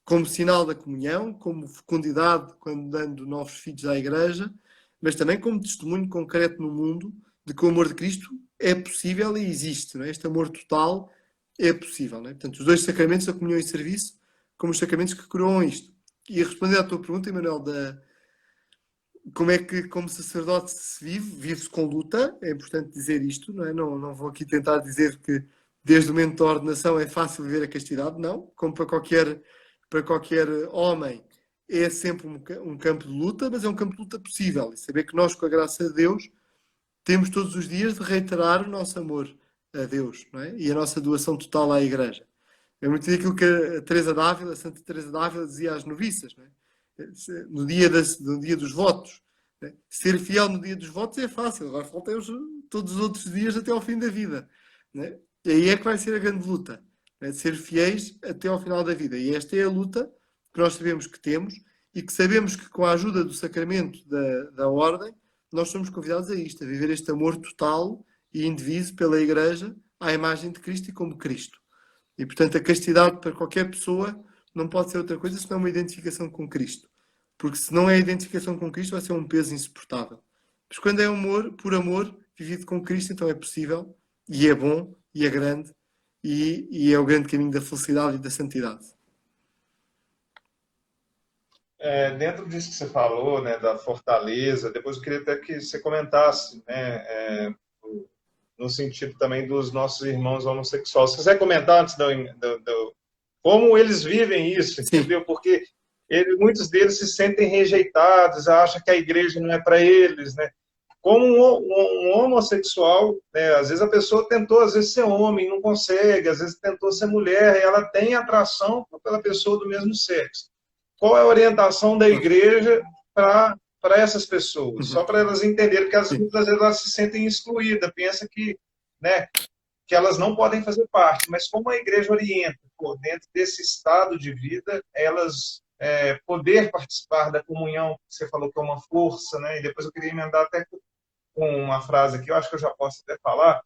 Como sinal da comunhão, como fecundidade quando dando novos filhos à Igreja, mas também como testemunho concreto no mundo de que o amor de Cristo é possível e existe. Não é? Este amor total é possível. Não é? Portanto, os dois sacramentos, a comunhão e o serviço, como os sacramentos que coroam isto. E a responder à tua pergunta, Emanuel, como é que como sacerdote se vive-se com luta, é importante dizer isto, não é? Não vou aqui tentar dizer que desde o momento da ordenação é fácil viver a castidade, não. Como para qualquer homem é sempre um campo de luta, mas é um campo de luta possível. E saber que nós, com a graça de Deus, temos todos os dias de reiterar o nosso amor a Deus, não é? E a nossa doação total à Igreja. É muito aquilo que a Santa Teresa d'Ávila dizia às noviças, não é? no dia dos votos. Ser fiel no dia dos votos é fácil, agora falta todos os outros dias até ao fim da vida. Né? E aí é que vai ser a grande luta, né? Ser fiéis até ao final da vida. E esta é a luta que nós sabemos que temos e que sabemos que com a ajuda do sacramento da ordem, nós somos convidados a isto, a viver este amor total e indiviso pela Igreja à imagem de Cristo e como Cristo. E, portanto, a castidade para qualquer pessoa não pode ser outra coisa senão uma identificação com Cristo. Porque se não é a identificação com Cristo, vai ser um peso insuportável. Mas quando é amor, por amor, vivido com Cristo, então é possível, e é bom, e é grande, e é o grande caminho da felicidade e da santidade. Dentro disso que você falou, né, da fortaleza, depois eu queria até que você comentasse, né, no sentido também dos nossos irmãos homossexuais. Se quiser comentar antes como eles vivem isso, entendeu? Sim. Porque muitos deles se sentem rejeitados, acham que a igreja não é para eles, né? Como um homossexual, né? Às vezes a pessoa tentou, às vezes, ser homem, não consegue, às vezes tentou ser mulher, e ela tem atração pela pessoa do mesmo sexo. Qual é a orientação da igreja para essas pessoas? Só para elas entenderem que às vezes elas se sentem excluídas, pensam que, né, que elas não podem fazer parte, mas como a igreja orienta, dentro desse estado de vida, elas poder participar da comunhão, que você falou que é uma força, né? E depois eu queria emendar até com uma frase aqui, eu acho que eu já posso até falar,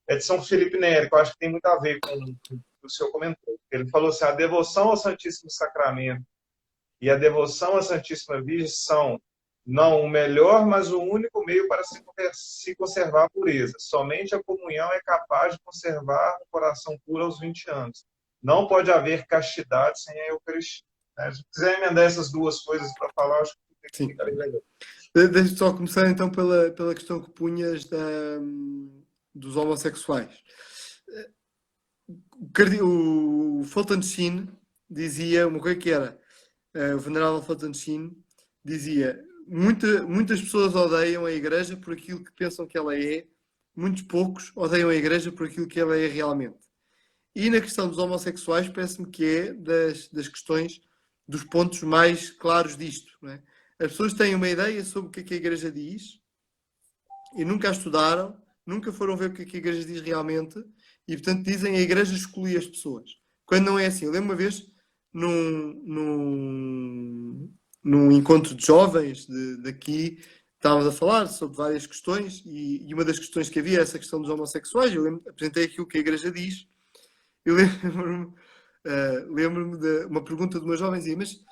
é de São Felipe Neri, que eu acho que tem muito a ver com o que o senhor comentou. Ele falou assim, a devoção ao Santíssimo Sacramento e a devoção à Santíssima Virgem são não o melhor, mas o único meio para se conservar a pureza. Somente a comunhão é capaz de conservar o coração puro aos 20 anos. Não pode haver castidade sem a Eucaristia. Se quiser emendar essas duas coisas para falar, acho que ficaria legal. Deixa só começar então pela questão que punhas dos homossexuais. O Fulton Sheen dizia uma coisa que era, o venerável Fulton Sheen dizia, muitas pessoas odeiam a Igreja por aquilo que pensam que ela é, muitos poucos odeiam a Igreja por aquilo que ela é realmente. E na questão dos homossexuais parece-me que é das questões, dos pontos mais claros disto, não é? As pessoas têm uma ideia sobre o que a Igreja diz e nunca a estudaram, nunca foram ver o que a Igreja diz realmente e, portanto, dizem a Igreja exclui as pessoas. Quando não é assim. Eu lembro uma vez, num encontro de jovens daqui, estávamos a falar sobre várias questões e uma das questões que havia é essa questão dos homossexuais. Eu apresentei aquilo que a Igreja diz. Eu lembro-me de uma pergunta de uma jovem, dizia, mas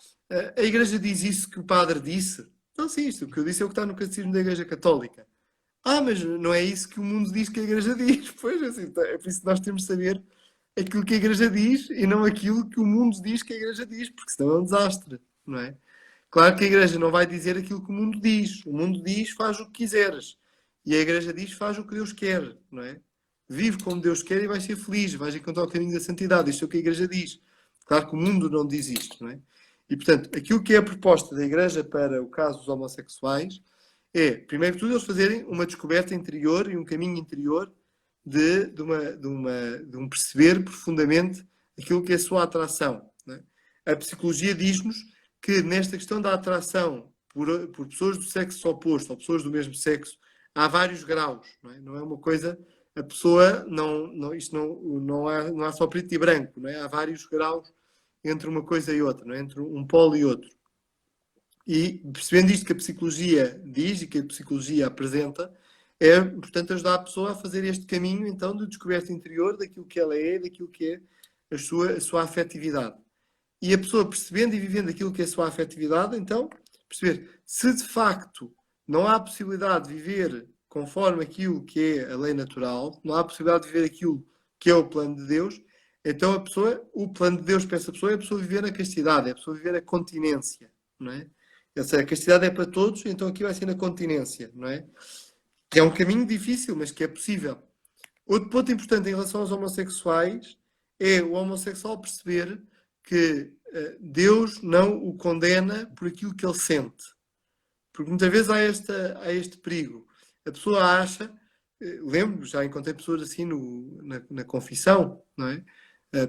a Igreja diz isso que o padre disse? Não, sim, isto, o que eu disse é o que está no Catecismo da Igreja Católica. Mas não é isso que o mundo diz que a Igreja diz. Pois, assim, é por isso que nós temos de saber aquilo que a Igreja diz e não aquilo que o mundo diz que a Igreja diz, porque senão é um desastre, não é? Claro que a Igreja não vai dizer aquilo que o mundo diz. O mundo diz, faz o que quiseres. E a Igreja diz, faz o que Deus quer, não é? Vive como Deus quer e vais ser feliz, vais encontrar o caminho da santidade. Isto é o que a Igreja diz. Claro que o mundo não diz isto, não é? E, portanto, aquilo que é a proposta da Igreja para o caso dos homossexuais é, primeiro de tudo, eles fazerem uma descoberta interior e um caminho interior de um perceber profundamente aquilo que é a sua atração. Não é? A psicologia diz-nos que nesta questão da atração por pessoas do sexo oposto ou pessoas do mesmo sexo, há vários graus. Não é uma coisa... A pessoa, isto não há só preto e branco. Não é? Há vários graus entre uma coisa e outra, não é? Entre um polo e outro. E percebendo isto que a psicologia diz e que a psicologia apresenta, é, portanto, ajudar a pessoa a fazer este caminho, então, de descoberta interior daquilo que ela é, daquilo que é a sua afetividade. E a pessoa percebendo e vivendo aquilo que é a sua afetividade, então, perceber se de facto não há possibilidade de viver conforme aquilo que é a lei natural, não há possibilidade de viver aquilo que é o plano de Deus, então o plano de Deus para essa pessoa é a pessoa viver a castidade, é a pessoa viver a continência, não é? Ou seja, a castidade é para todos, então aqui vai ser na continência, não é? Que é um caminho difícil, mas que é possível. Outro ponto importante em relação aos homossexuais é o homossexual perceber que Deus não o condena por aquilo que ele sente. Porque muitas vezes há este perigo. A pessoa acha, lembro, já encontrei pessoas assim na confissão, não é?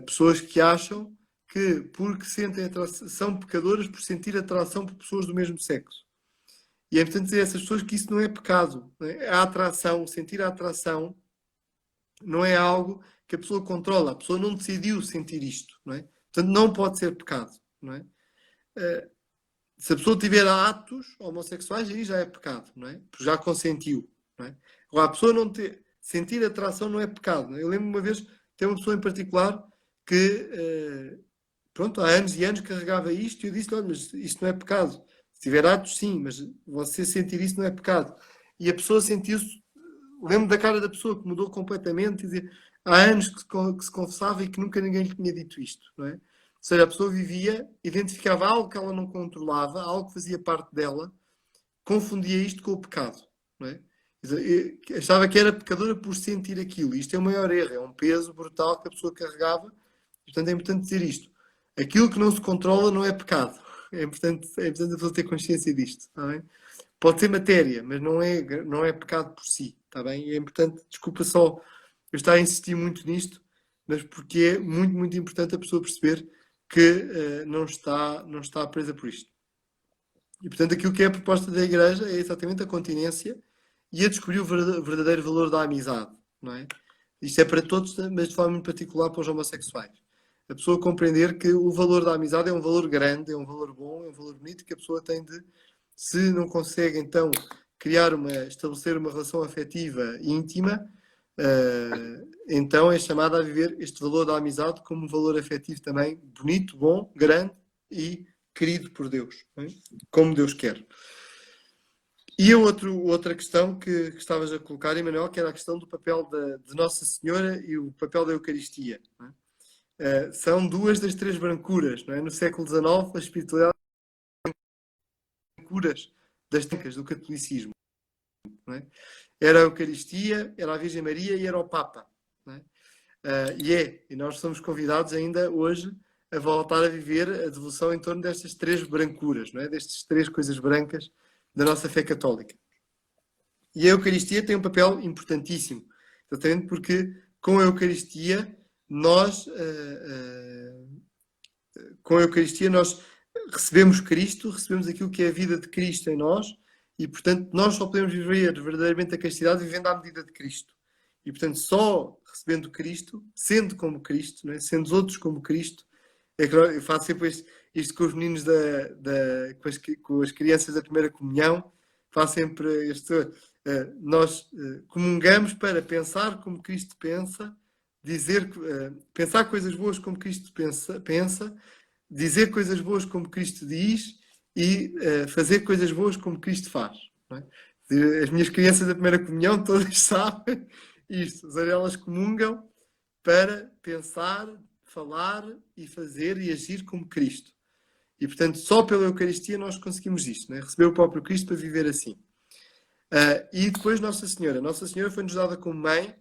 Pessoas que acham que, porque sentem atração, são pecadoras por sentir atração por pessoas do mesmo sexo. E é importante dizer a essas pessoas que isso não é pecado. Não é? A atração, sentir a atração, não é algo que a pessoa controla. A pessoa não decidiu sentir isto. Não é? Portanto, não pode ser pecado. Não é? Se a pessoa tiver atos homossexuais, aí já é pecado. Não é? Porque já consentiu. Não é? Agora, a pessoa não ter, sentir atração não é pecado. Não é? Eu lembro uma vez, tem uma pessoa em particular que, pronto, há anos e anos carregava isto e eu disse-lhe, olha, mas isto não é pecado. Se tiver atos, sim, mas você sentir isso não é pecado. E a pessoa sentiu-se, lembro da cara da pessoa que mudou completamente e dizia, há anos que se confessava e que nunca ninguém lhe tinha dito isto, não é? Ou seja, a pessoa vivia, identificava algo que ela não controlava, algo que fazia parte dela, confundia isto com o pecado, não é? Achava que era pecadora por sentir aquilo. Isto é o maior erro, é um peso brutal que a pessoa carregava. Portanto, é importante dizer isto. Aquilo que não se controla não é pecado. É importante a pessoa ter consciência disto. Está bem? Pode ser matéria, mas não é pecado por si. Está bem? E é importante, desculpa só eu estar a insistir muito nisto, mas porque é muito, muito importante a pessoa perceber que não está presa por isto. E, portanto, aquilo que é a proposta da Igreja é exatamente a continência e a descobrir o verdadeiro valor da amizade. Não é? Isto é para todos, mas de forma muito particular para os homossexuais. A pessoa compreender que o valor da amizade é um valor grande, é um valor bom, é um valor bonito que a pessoa tem de, se não consegue então estabelecer uma relação afetiva íntima, então é chamada a viver este valor da amizade como um valor afetivo também bonito, bom, grande e querido por Deus, não é? Como Deus quer. E a outra questão que estavas a colocar, Emanuel, que era a questão do papel de Nossa Senhora e o papel da Eucaristia. Não é? São duas das três brancuras. Não é? No século XIX, a espiritualidade brancuras das trancas do catolicismo. Não é? Era a Eucaristia, era a Virgem Maria e era o Papa. Não é? E nós somos convidados ainda hoje a voltar a viver a devoção em torno destas três brancuras, não é? Destas três coisas brancas da nossa fé católica. E a Eucaristia tem um papel importantíssimo, exatamente porque com a Eucaristia nós recebemos Cristo, recebemos aquilo que é a vida de Cristo em nós e, portanto, nós só podemos viver verdadeiramente a castidade vivendo à medida de Cristo. E, portanto, só recebendo Cristo, sendo como Cristo, não é? Sendo outros como Cristo, é que eu faço sempre isto com os meninos, com as crianças da primeira comunhão, faço sempre nós comungamos para pensar como Cristo pensa, pensar coisas boas como Cristo pensa, dizer coisas boas como Cristo diz e fazer coisas boas como Cristo faz. Não é? As minhas crianças da primeira comunhão todas sabem isto. Elas comungam para pensar, falar e fazer e agir como Cristo. E, portanto, só pela Eucaristia nós conseguimos isto, não é? Receber o próprio Cristo para viver assim. E depois Nossa Senhora. Nossa Senhora foi-nos dada como mãe,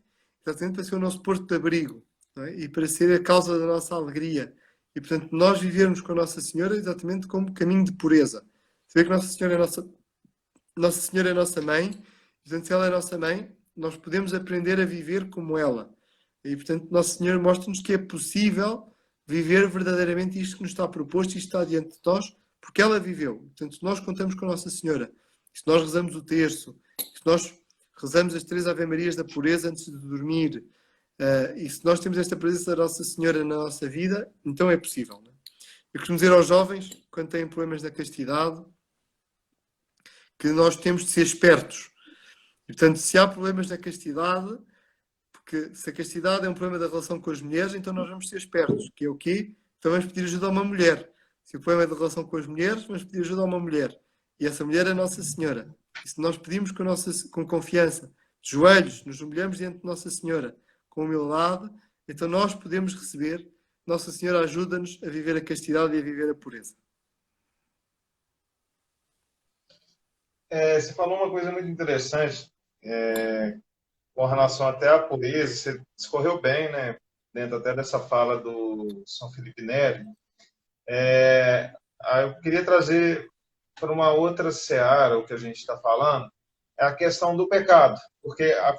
exatamente para ser o nosso porto de abrigo, não é? E para ser a causa da nossa alegria. E, portanto, nós vivermos com a Nossa Senhora exatamente como caminho de pureza. Saber que Nossa Senhora é nossa mãe, e, portanto, se ela é nossa mãe, nós podemos aprender a viver como ela. E, portanto, Nossa Senhora mostra-nos que é possível viver verdadeiramente isto que nos está proposto e está diante de nós, porque ela viveu. Portanto, se nós contamos com Nossa Senhora, se nós rezamos o terço, se nós rezamos as 3 Ave-Marias da pureza antes de dormir, e se nós temos esta presença da Nossa Senhora na nossa vida, então é possível. Não é? Eu costumo dizer aos jovens, quando têm problemas na castidade, que nós temos de ser espertos. E, portanto, se há problemas na castidade, porque se a castidade é um problema da relação com as mulheres, então nós vamos ser espertos. Que é o quê? Então vamos pedir ajuda a uma mulher. Se o problema é da relação com as mulheres, vamos pedir ajuda a uma mulher. E essa mulher é Nossa Senhora. E se nós pedimos com confiança, de joelhos, nos humilhamos diante de Nossa Senhora, com humildade, então nós podemos receber. Nossa Senhora ajuda-nos a viver a castidade e a viver a pureza. Você falou uma coisa muito interessante, com relação até à pureza, você discorreu bem, né, dentro até dessa fala do São Felipe Neri. Eu queria trazer para uma outra seara o que a gente está falando, é a questão do pecado, porque a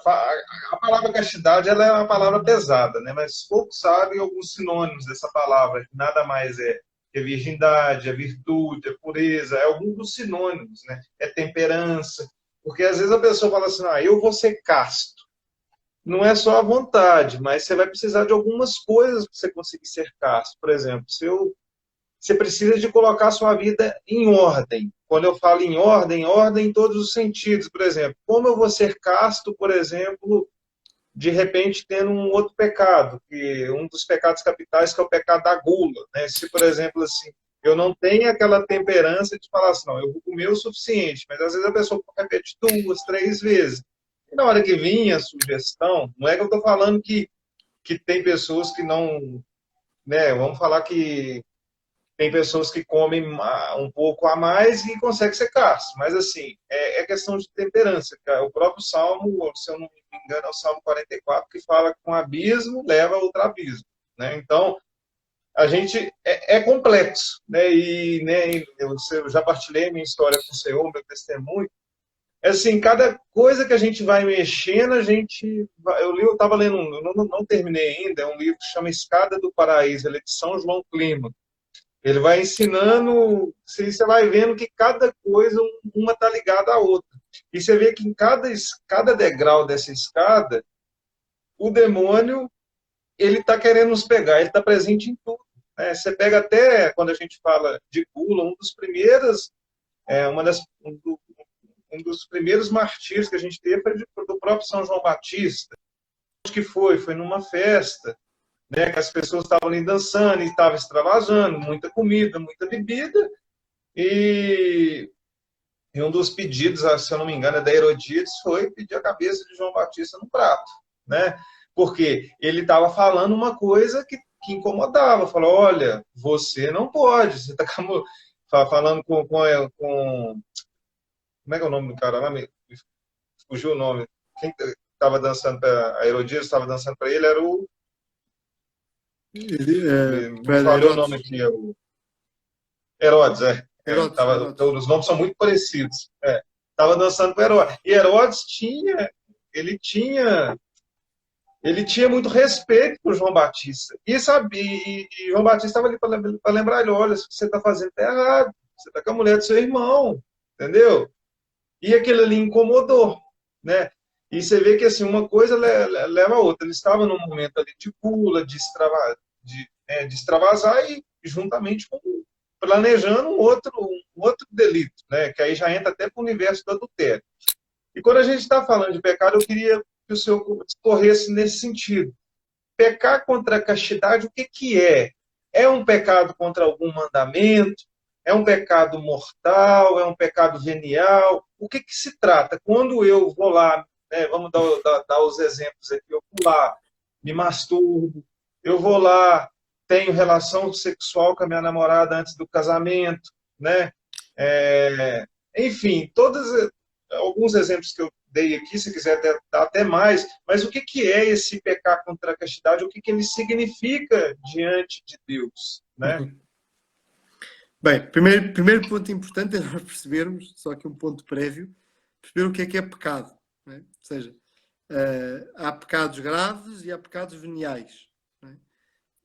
palavra castidade ela é uma palavra pesada, né? Mas poucos sabem alguns sinônimos dessa palavra, que nada mais é que é virgindade, é virtude, é pureza, é alguns dos sinônimos, né? É temperança, porque às vezes a pessoa fala assim, eu vou ser casto. Não é só a vontade, mas você vai precisar de algumas coisas para você conseguir ser casto. Por exemplo, você precisa de colocar a sua vida em ordem. Quando eu falo em ordem em todos os sentidos. Por exemplo, como eu vou ser casto, por exemplo, de repente tendo um outro pecado, que um dos pecados capitais que é o pecado da gula, né? Se, por exemplo, assim, eu não tenho aquela temperança de falar assim, não, eu vou comer o suficiente, mas às vezes a pessoa repete 2, 3 vezes. E na hora que vinha a sugestão, não é que eu estou falando que tem pessoas que não, né, vamos falar que tem pessoas que comem um pouco a mais e conseguem ser casto. Mas, assim, é questão de temperança. O próprio Salmo, se eu não me engano, é o Salmo 44, que fala que um abismo leva a outro abismo. Né? Então, a gente é complexo. Né? E né, eu já partilhei minha história com o Senhor, meu testemunho. É assim, cada coisa que a gente vai mexendo, a gente... Eu estava lendo, eu não terminei ainda, é um livro que chama Escada do Paraíso, ele é de São João Clima. Ele vai ensinando, você vai vendo que cada coisa, uma está ligada à outra. E você vê que em cada degrau dessa escada, o demônio, ele está querendo nos pegar, ele está presente em tudo. Né? Você pega até, quando a gente fala de gula, um dos primeiros martírios que a gente teve foi do próprio São João Batista. Onde que foi? Foi numa festa, né, que as pessoas estavam ali dançando e estavam extravasando, muita comida, muita bebida, e um dos pedidos, se eu não me engano, é da Herodíades, foi pedir a cabeça de João Batista no prato, né? Porque ele estava falando uma coisa que incomodava, falou, olha, você não pode, você está falando com... Como é que é o nome do cara lá? Fugiu o nome. Quem estava dançando para a Herodíades, estava dançando para ele, era o... Me Para falhou o nome Herodes. aqui, Herodes, Herodes. os nomes são muito parecidos. Tava dançando com Herodes. E Herodes ele tinha muito respeito por João Batista. E João Batista estava ali para lembrar ele, olha, isso que você está fazendo está errado. Você está com a mulher do seu irmão, entendeu? E aquilo ali incomodou, né? E você vê que assim, uma coisa leva a outra. Ele estava num momento ali de pula, de extravasar e juntamente com planejando um outro delito, né? Que aí já entra até para o universo do adultério. E quando a gente está falando de pecado, eu queria que o senhor discorresse nesse sentido. Pecar contra a castidade, o que é? É um pecado contra algum mandamento? É um pecado mortal? É um pecado venial? O que se trata? Quando eu vou lá, né, vamos dar os exemplos aqui, eu vou lá, me masturbo, eu vou lá, tenho relação sexual com a minha namorada antes do casamento, né? Enfim, alguns exemplos que eu dei aqui, se quiser dar até mais, mas o que é esse pecar contra a castidade? O que ele significa diante de Deus, né? Bem, primeiro ponto importante é nós percebermos, só que um ponto prévio, perceber o que é pecado. Não é? Ou seja, há pecados graves e há pecados veniais. Não é?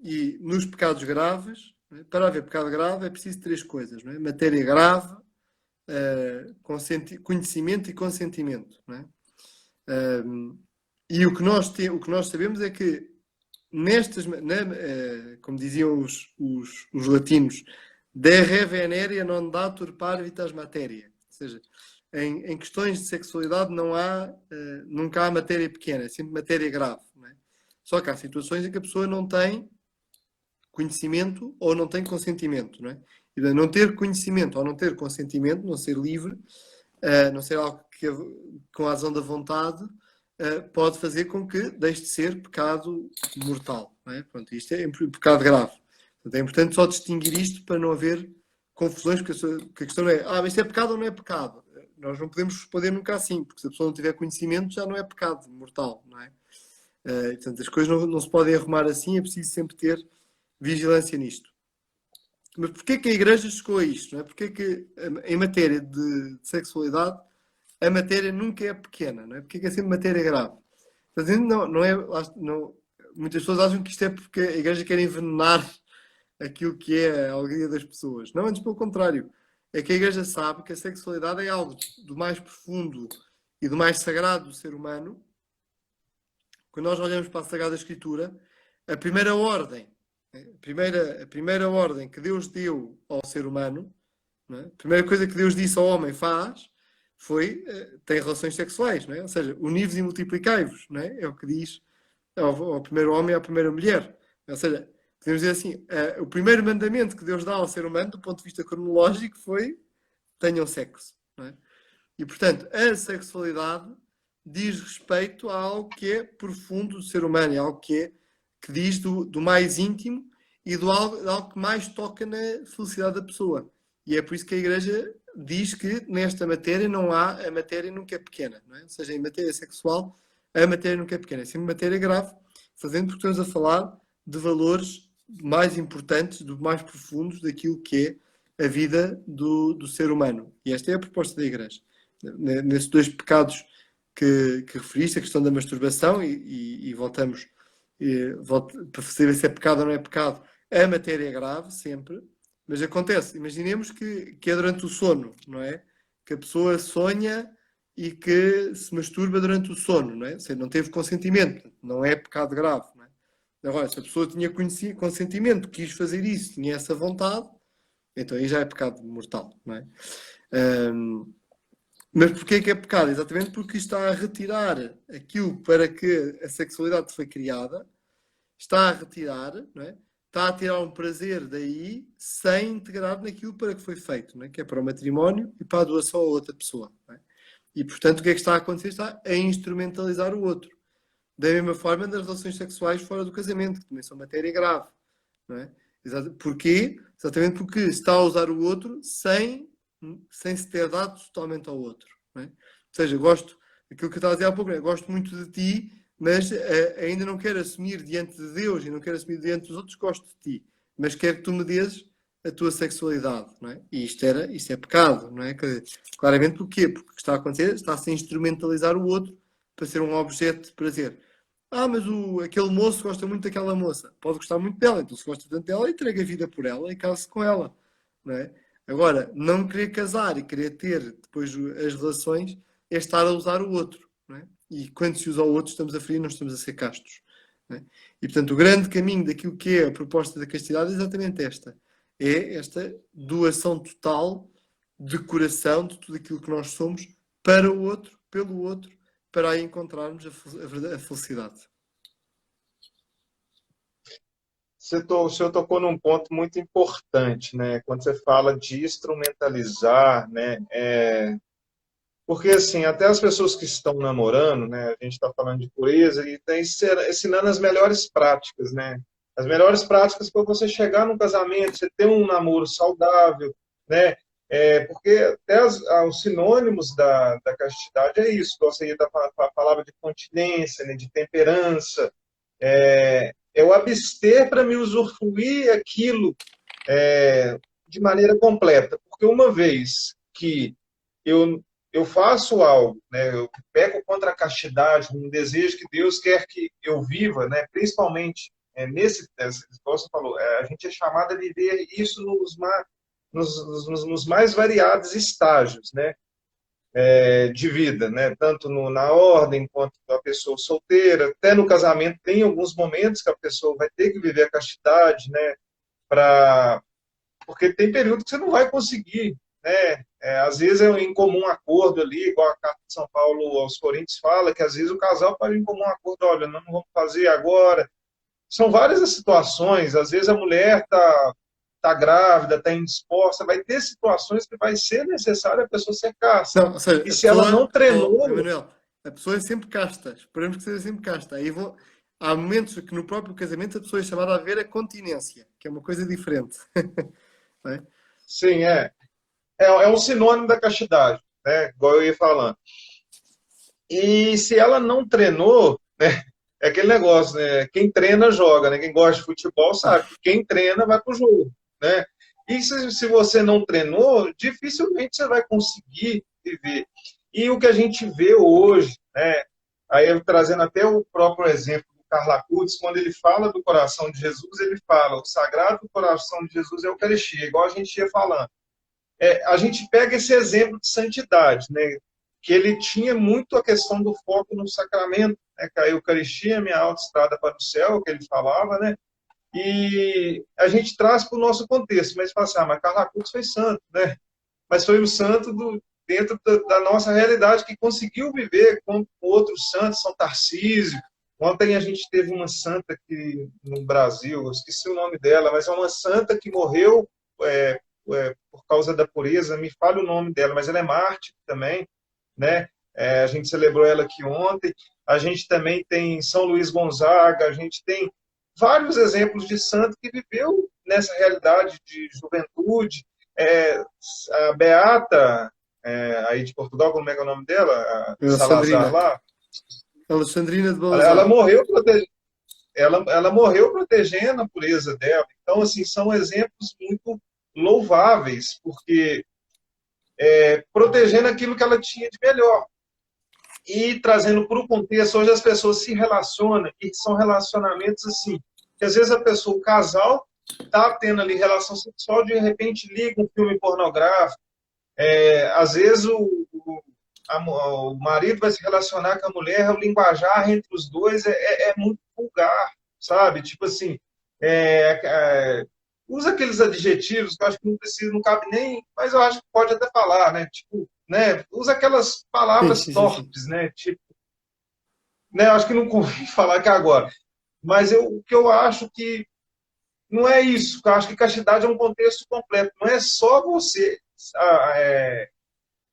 E nos pecados graves, não é? Para haver pecado grave é preciso três coisas. Não é? Matéria grave, conhecimento e consentimento. Não é? E o que nós sabemos é que como diziam os latinos, de re venerea non datur parvitas materia. Ou seja, em questões de sexualidade nunca há matéria pequena, é sempre matéria grave. Não é? Só que há situações em que a pessoa não tem conhecimento ou não tem consentimento. Não é? E de não ter conhecimento ou não ter consentimento, não ser livre, não ser algo que com a ação da vontade, pode fazer com que deixe de ser pecado mortal. Não é? Pronto, isto é pecado grave. Portanto, é importante só distinguir isto para não haver confusões, porque a questão é, mas isto é pecado ou não é pecado? Nós não podemos responder nunca assim, porque se a pessoa não tiver conhecimento já não é pecado mortal, não é? Portanto, as coisas não se podem arrumar assim, é preciso sempre ter vigilância nisto. Mas porquê que a Igreja chegou a isto? Não é? Porquê que, em matéria de sexualidade, a matéria nunca é pequena, não é? Porque é que é sempre matéria grave? Portanto, não é, não, muitas pessoas acham que isto é porque a Igreja quer envenenar aquilo que é a alegria das pessoas. Não, antes pelo contrário. É que a Igreja sabe que a sexualidade é algo do mais profundo e do mais sagrado do ser humano. Quando nós olhamos para a Sagrada Escritura, a primeira ordem, a primeira ordem que Deus deu ao ser humano, não é? A primeira coisa que Deus disse ao homem faz foi tem relações sexuais, não é? Ou seja, uni-vos e multiplicai-vos, não é? É o que diz ao primeiro homem e à primeira mulher. Ou seja, podemos dizer assim, o primeiro mandamento que Deus dá ao ser humano, do ponto de vista cronológico, foi tenham sexo, não é? E, portanto, a sexualidade diz respeito a algo que é profundo do ser humano, é algo que diz do mais íntimo e de algo que mais toca na felicidade da pessoa. E é por isso que a Igreja diz que nesta matéria não há, a matéria nunca é pequena, não é? Ou seja, em matéria sexual, a matéria nunca é pequena, é sempre matéria grave, fazendo porque estamos a falar de valores mais importantes, do mais profundos daquilo que é a vida do ser humano. E esta é a proposta da Igreja. Nesses dois pecados que referiste, a questão da masturbação, e voltamos para saber se é pecado ou não é pecado, a matéria é grave, sempre, mas acontece, imaginemos que é durante o sono, não é? Que a pessoa sonha e que se masturba durante o sono, não é? Ou seja, não teve consentimento, não é pecado grave, não é? Agora, se a pessoa tinha consentimento, quis fazer isso, tinha essa vontade, então aí já é pecado mortal, não é? Mas porquê é que é pecado? Exatamente porque está a retirar aquilo para que a sexualidade foi criada, está a retirar, não é? Está a tirar um prazer daí sem integrar naquilo para que foi feito, não é? Que é para o matrimónio e para a doação a outra pessoa. Não é? E portanto o que é que está a acontecer? Está a instrumentalizar o outro. Da mesma forma das relações sexuais fora do casamento, que também são matéria grave. Não é? Porquê? Exatamente porque está a usar o outro sem se ter dado totalmente ao outro. Não é? Ou seja, gosto, aquilo que eu estava a dizer há pouco, é, gosto muito de ti, mas ainda não quero assumir diante de Deus e não quero assumir diante dos outros, gosto de ti, mas quero que tu me dês a tua sexualidade, não é? E isto é pecado, não é? Claramente porquê? Porque o que está a acontecer, está-se a instrumentalizar o outro para ser um objeto de prazer. Mas aquele moço gosta muito daquela moça. Pode gostar muito dela, então se gosta tanto dela, entrega a vida por ela e case com ela, não é? Agora, não querer casar e querer ter depois as relações é estar a usar o outro, não é? E quando se usa o outro, estamos a ferir, não estamos a ser castos. Não é? E portanto, o grande caminho daquilo que é a proposta da castidade é exatamente esta. É esta doação total de coração de tudo aquilo que nós somos para o outro, pelo outro, para aí encontrarmos a felicidade. O senhor tocou num ponto muito importante, né? Quando você fala de instrumentalizar, né? Porque, assim, até as pessoas que estão namorando, né? A gente está falando de pureza e está ensinando as melhores práticas, né? As melhores práticas para você chegar num casamento, você ter um namoro saudável, né? Porque até os sinônimos da castidade é isso. Você da palavra de continência, né? De temperança, é o abster para me usufruir aquilo de maneira completa. Porque uma vez que eu faço algo, né, eu peco contra a castidade, um desejo que Deus quer que eu viva, né, principalmente como você falou, a gente é chamado a viver isso nos mais variados estágios, né, de vida, né? Tanto na ordem quanto a pessoa solteira, até no casamento tem alguns momentos que a pessoa vai ter que viver a castidade, né? Porque tem período que você não vai conseguir, né? Às vezes é em comum acordo ali, igual a carta de São Paulo aos Coríntios fala, que às vezes o casal pode ir em comum acordo, olha, não vamos fazer agora. São várias as situações, às vezes a mulher está grávida, está indisposta, vai ter situações que vai ser necessário a pessoa ser casta. Não, ou seja, E se ela não treinou... Emanuel, a pessoa é sempre casta. Esperamos que seja sempre casta. Há momentos que no próprio casamento a pessoa é chamada a ver a continência, que é uma coisa diferente. Não é? Sim, é um sinônimo da castidade, né? Igual eu ia falando. E se ela não treinou, né? É aquele negócio, né? Quem treina, joga, né? Quem gosta de futebol sabe que quem treina vai pro jogo, né? E se você não treinou, dificilmente você vai conseguir viver. E o que a gente vê hoje, né, aí eu trazendo até o próprio exemplo do Karl Acutis, quando ele fala do coração de Jesus, ele fala, o sagrado coração de Jesus é a Eucaristia, igual a gente ia falando. A gente pega esse exemplo de santidade, né, que ele tinha muito a questão do foco no sacramento, né, que a Eucaristia é a minha autoestrada para o céu, que ele falava, né, e a gente traz para o nosso contexto, mas fala assim, mas Karl Acutis foi santo, né, mas foi o santo dentro da nossa realidade que conseguiu viver com outros santos, São Tarcísio. Ontem a gente teve uma santa aqui no Brasil, eu esqueci o nome dela, mas é uma santa que morreu por causa da pureza, me fala o nome dela, mas ela é mártir também, né? A gente celebrou ela aqui ontem. A gente também tem São Luís Gonzaga, a gente tem vários exemplos de santo que viveu nessa realidade de juventude. A Beata, aí de Portugal, como é que é o nome dela? A Salazar Alexandrina. lá. Alexandrina de Ela Balazar. morreu ela morreu protegendo a pureza dela. Então, assim, são exemplos muito louváveis, porque protegendo aquilo que ela tinha de melhor. E trazendo para o contexto, hoje as pessoas se relacionam, e são relacionamentos assim, que às vezes a pessoa, o casal, está tendo ali relação sexual, de repente liga um filme pornográfico, às vezes o marido vai se relacionar com a mulher, o linguajar entre os dois é muito vulgar, sabe? Tipo assim, usa aqueles adjetivos que eu acho que não precisa, não cabe nem, mas eu acho que pode até falar, né? Tipo, né? Usa aquelas Sim, palavras sim, sim, sim. torpes, né? Tipo, né? Eu acho que não convém falar aqui agora. Mas o que eu acho que não é isso. Eu acho que castidade é um contexto completo. Não é só você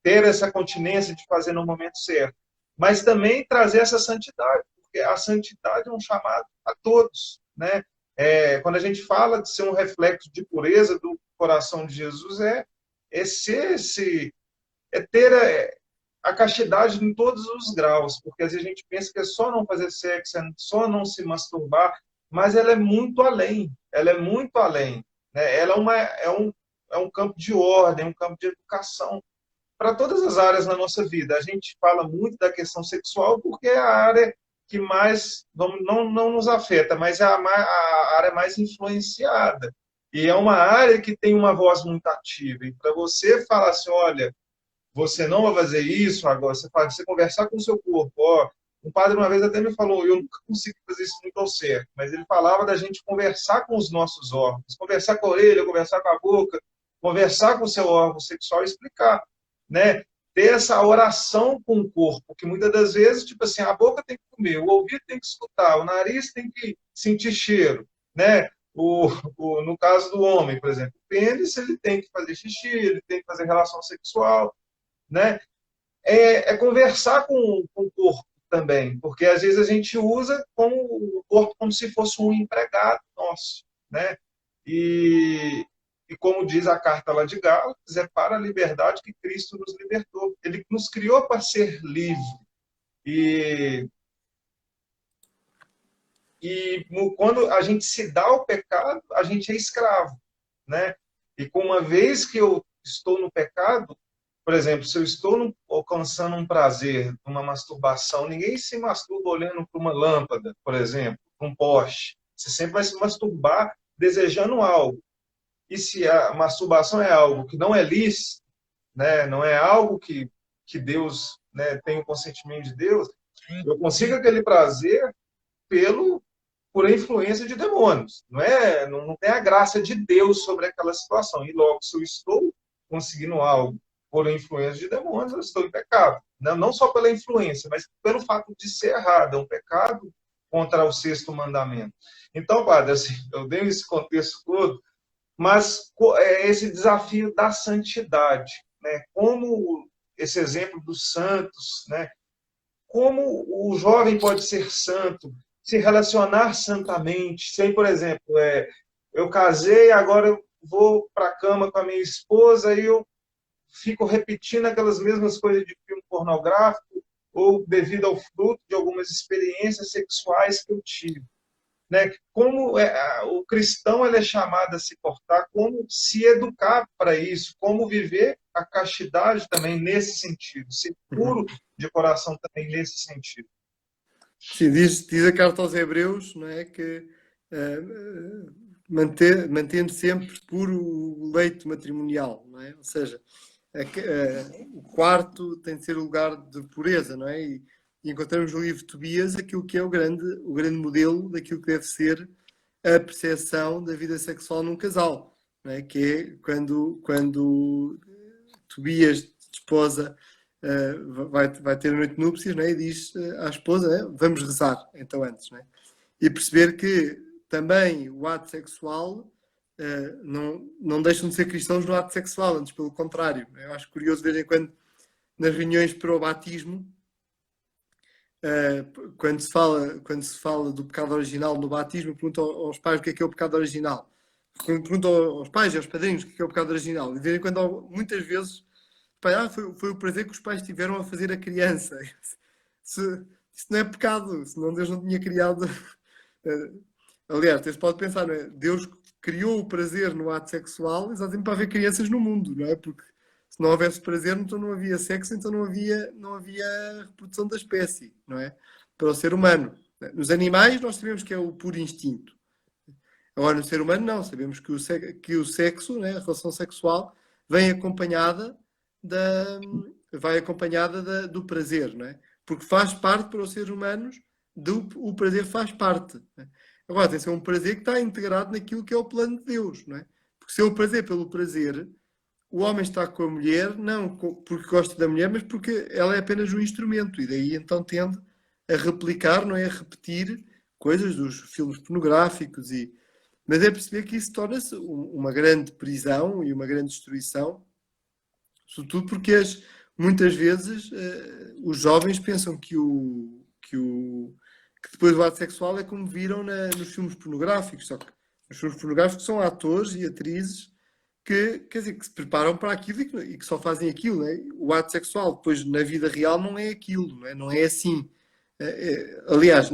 ter essa continência de fazer no momento certo, mas também trazer essa santidade, porque a santidade é um chamado a todos, né? Quando a gente fala de ser um reflexo de pureza do coração de Jesus, ter a castidade em todos os graus, porque às vezes a gente pensa que é só não fazer sexo, é só não se masturbar, mas ela é muito além, ela é muito além, né? Ela é um campo de ordem, um campo de educação, para todas as áreas na nossa vida. A gente fala muito da questão sexual porque é a área que mais não nos afeta, mas é a área mais influenciada. E é uma área que tem uma voz muito ativa. E para você falar assim, olha, você não vai fazer isso agora, você conversar com o seu corpo. Ó, um padre uma vez até me falou, eu nunca consegui fazer isso muito ao certo, mas ele falava da gente conversar com os nossos órgãos, conversar com a orelha, conversar com a boca, conversar com o seu órgão sexual e explicar, né? Ter essa oração com o corpo, que muitas das vezes, tipo assim, a boca tem que comer, o ouvido tem que escutar, o nariz tem que sentir cheiro, né? No caso do homem, por exemplo, o pênis, ele tem que fazer xixi, ele tem que fazer relação sexual, né? Conversar com o corpo também, porque às vezes a gente usa como o corpo como se fosse um empregado nosso, né? E como diz a carta lá de Gálatas, é para a liberdade que Cristo nos libertou. Ele nos criou para ser livre. E, e quando a gente se dá ao pecado, a gente é escravo, né? E com uma vez que eu estou no pecado, por exemplo, se eu estou alcançando um prazer, uma masturbação, ninguém se masturba olhando para uma lâmpada, por exemplo, para um poste. Você sempre vai se masturbar desejando algo. E se a masturbação é algo que não é lícito, né, não é algo que Deus, né, tem o consentimento de Deus, eu consigo aquele prazer por influência de demônios. Não tem a graça de Deus sobre aquela situação. E logo, se eu estou conseguindo algo por influência de demônios, eu estou em pecado. Não só pela influência, mas pelo fato de ser errado. É um pecado contra o sexto mandamento. Então, padre, assim, eu dei esse contexto todo, mas esse desafio da santidade, né? Como esse exemplo dos santos, né? Como o jovem pode ser santo, se relacionar santamente, sem, por exemplo, eu casei, agora eu vou para a cama com a minha esposa e eu fico repetindo aquelas mesmas coisas de filme pornográfico ou devido ao fruto de algumas experiências sexuais que eu tive. né? Como o cristão ele é chamado a se portar, como se educar para isso, como viver a castidade também nesse sentido, ser Uhum. puro de coração também nesse sentido. Sim, diz a carta aos Hebreus, não é, que mantendo sempre puro o leito matrimonial, não é? Ou seja, o quarto tem de ser o lugar de pureza, não é? E encontramos no livro de Tobias aquilo que é o grande modelo daquilo que deve ser a percepção da vida sexual num casal, não é? Que é quando Tobias desposa vai ter a noite de núpcias, né? E diz à esposa, né? Vamos rezar, então antes, né? E perceber que também o ato sexual não deixam de ser cristãos no ato sexual, antes pelo contrário. Eu acho curioso de vez em quando nas reuniões para o batismo, quando se fala do pecado original no batismo, pergunta aos pais o que é o pecado original. Pergunta aos pais e aos padrinhos o que é o pecado original. E de vez em quando, muitas vezes, foi o prazer que os pais tiveram a fazer a criança. Isso não é pecado, senão Deus não tinha criado. Aliás, você pode pensar, não é? Deus criou o prazer no ato sexual exatamente para haver crianças no mundo, não é? Porque se não houvesse prazer, então não havia sexo, então não havia reprodução da espécie, não é? Para o ser humano. Nos animais, nós sabemos que é o puro instinto. Agora, no ser humano, não. Sabemos que o sexo, né, a relação sexual, vem acompanhada da, do prazer, não é? Porque faz parte para os seres humanos, o prazer faz parte. Né? Agora, tem que ser um prazer que está integrado naquilo que é o plano de Deus, não é? Porque se é o prazer pelo prazer, o homem está com a mulher, não porque gosta da mulher, mas porque ela é apenas um instrumento, e daí então tende a replicar, não é? A repetir coisas dos filmes pornográficos mas é perceber que isso torna-se uma grande prisão e uma grande destruição, sobretudo porque muitas vezes os jovens pensam que depois do ato sexual é como viram nos filmes pornográficos, só que os filmes pornográficos são atores e atrizes que, quer dizer, que se preparam para aquilo e que só fazem aquilo. Não é? O ato sexual depois na vida real não é aquilo, não é assim. Aliás,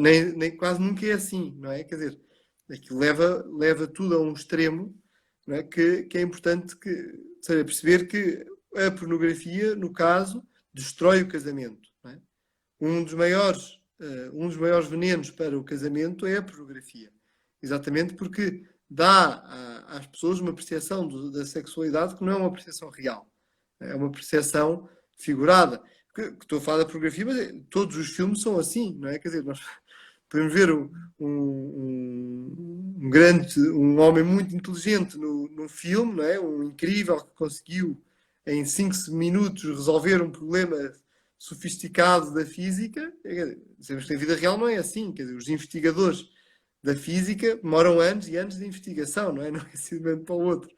quase nunca é assim, não é? Quer dizer, aquilo leva tudo a um extremo, não é? Que é importante seja, perceber que a pornografia, no caso, destrói o casamento. Não é? Um dos maiores venenos para o casamento é a pornografia. Exatamente porque dá às pessoas uma percepção da sexualidade que não é uma percepção real. É uma percepção figurada. Que estou a falar da pornografia, mas todos os filmes são assim, não é? Quer dizer, nós podemos ver um homem muito inteligente no filme, não é? Um incrível que conseguiu em 5 minutos resolver um problema sofisticado da física. Sabemos que na vida real não é assim. Quer dizer, os investigadores da física demoram anos e anos de investigação, não é? Não é assim de um momento para o outro.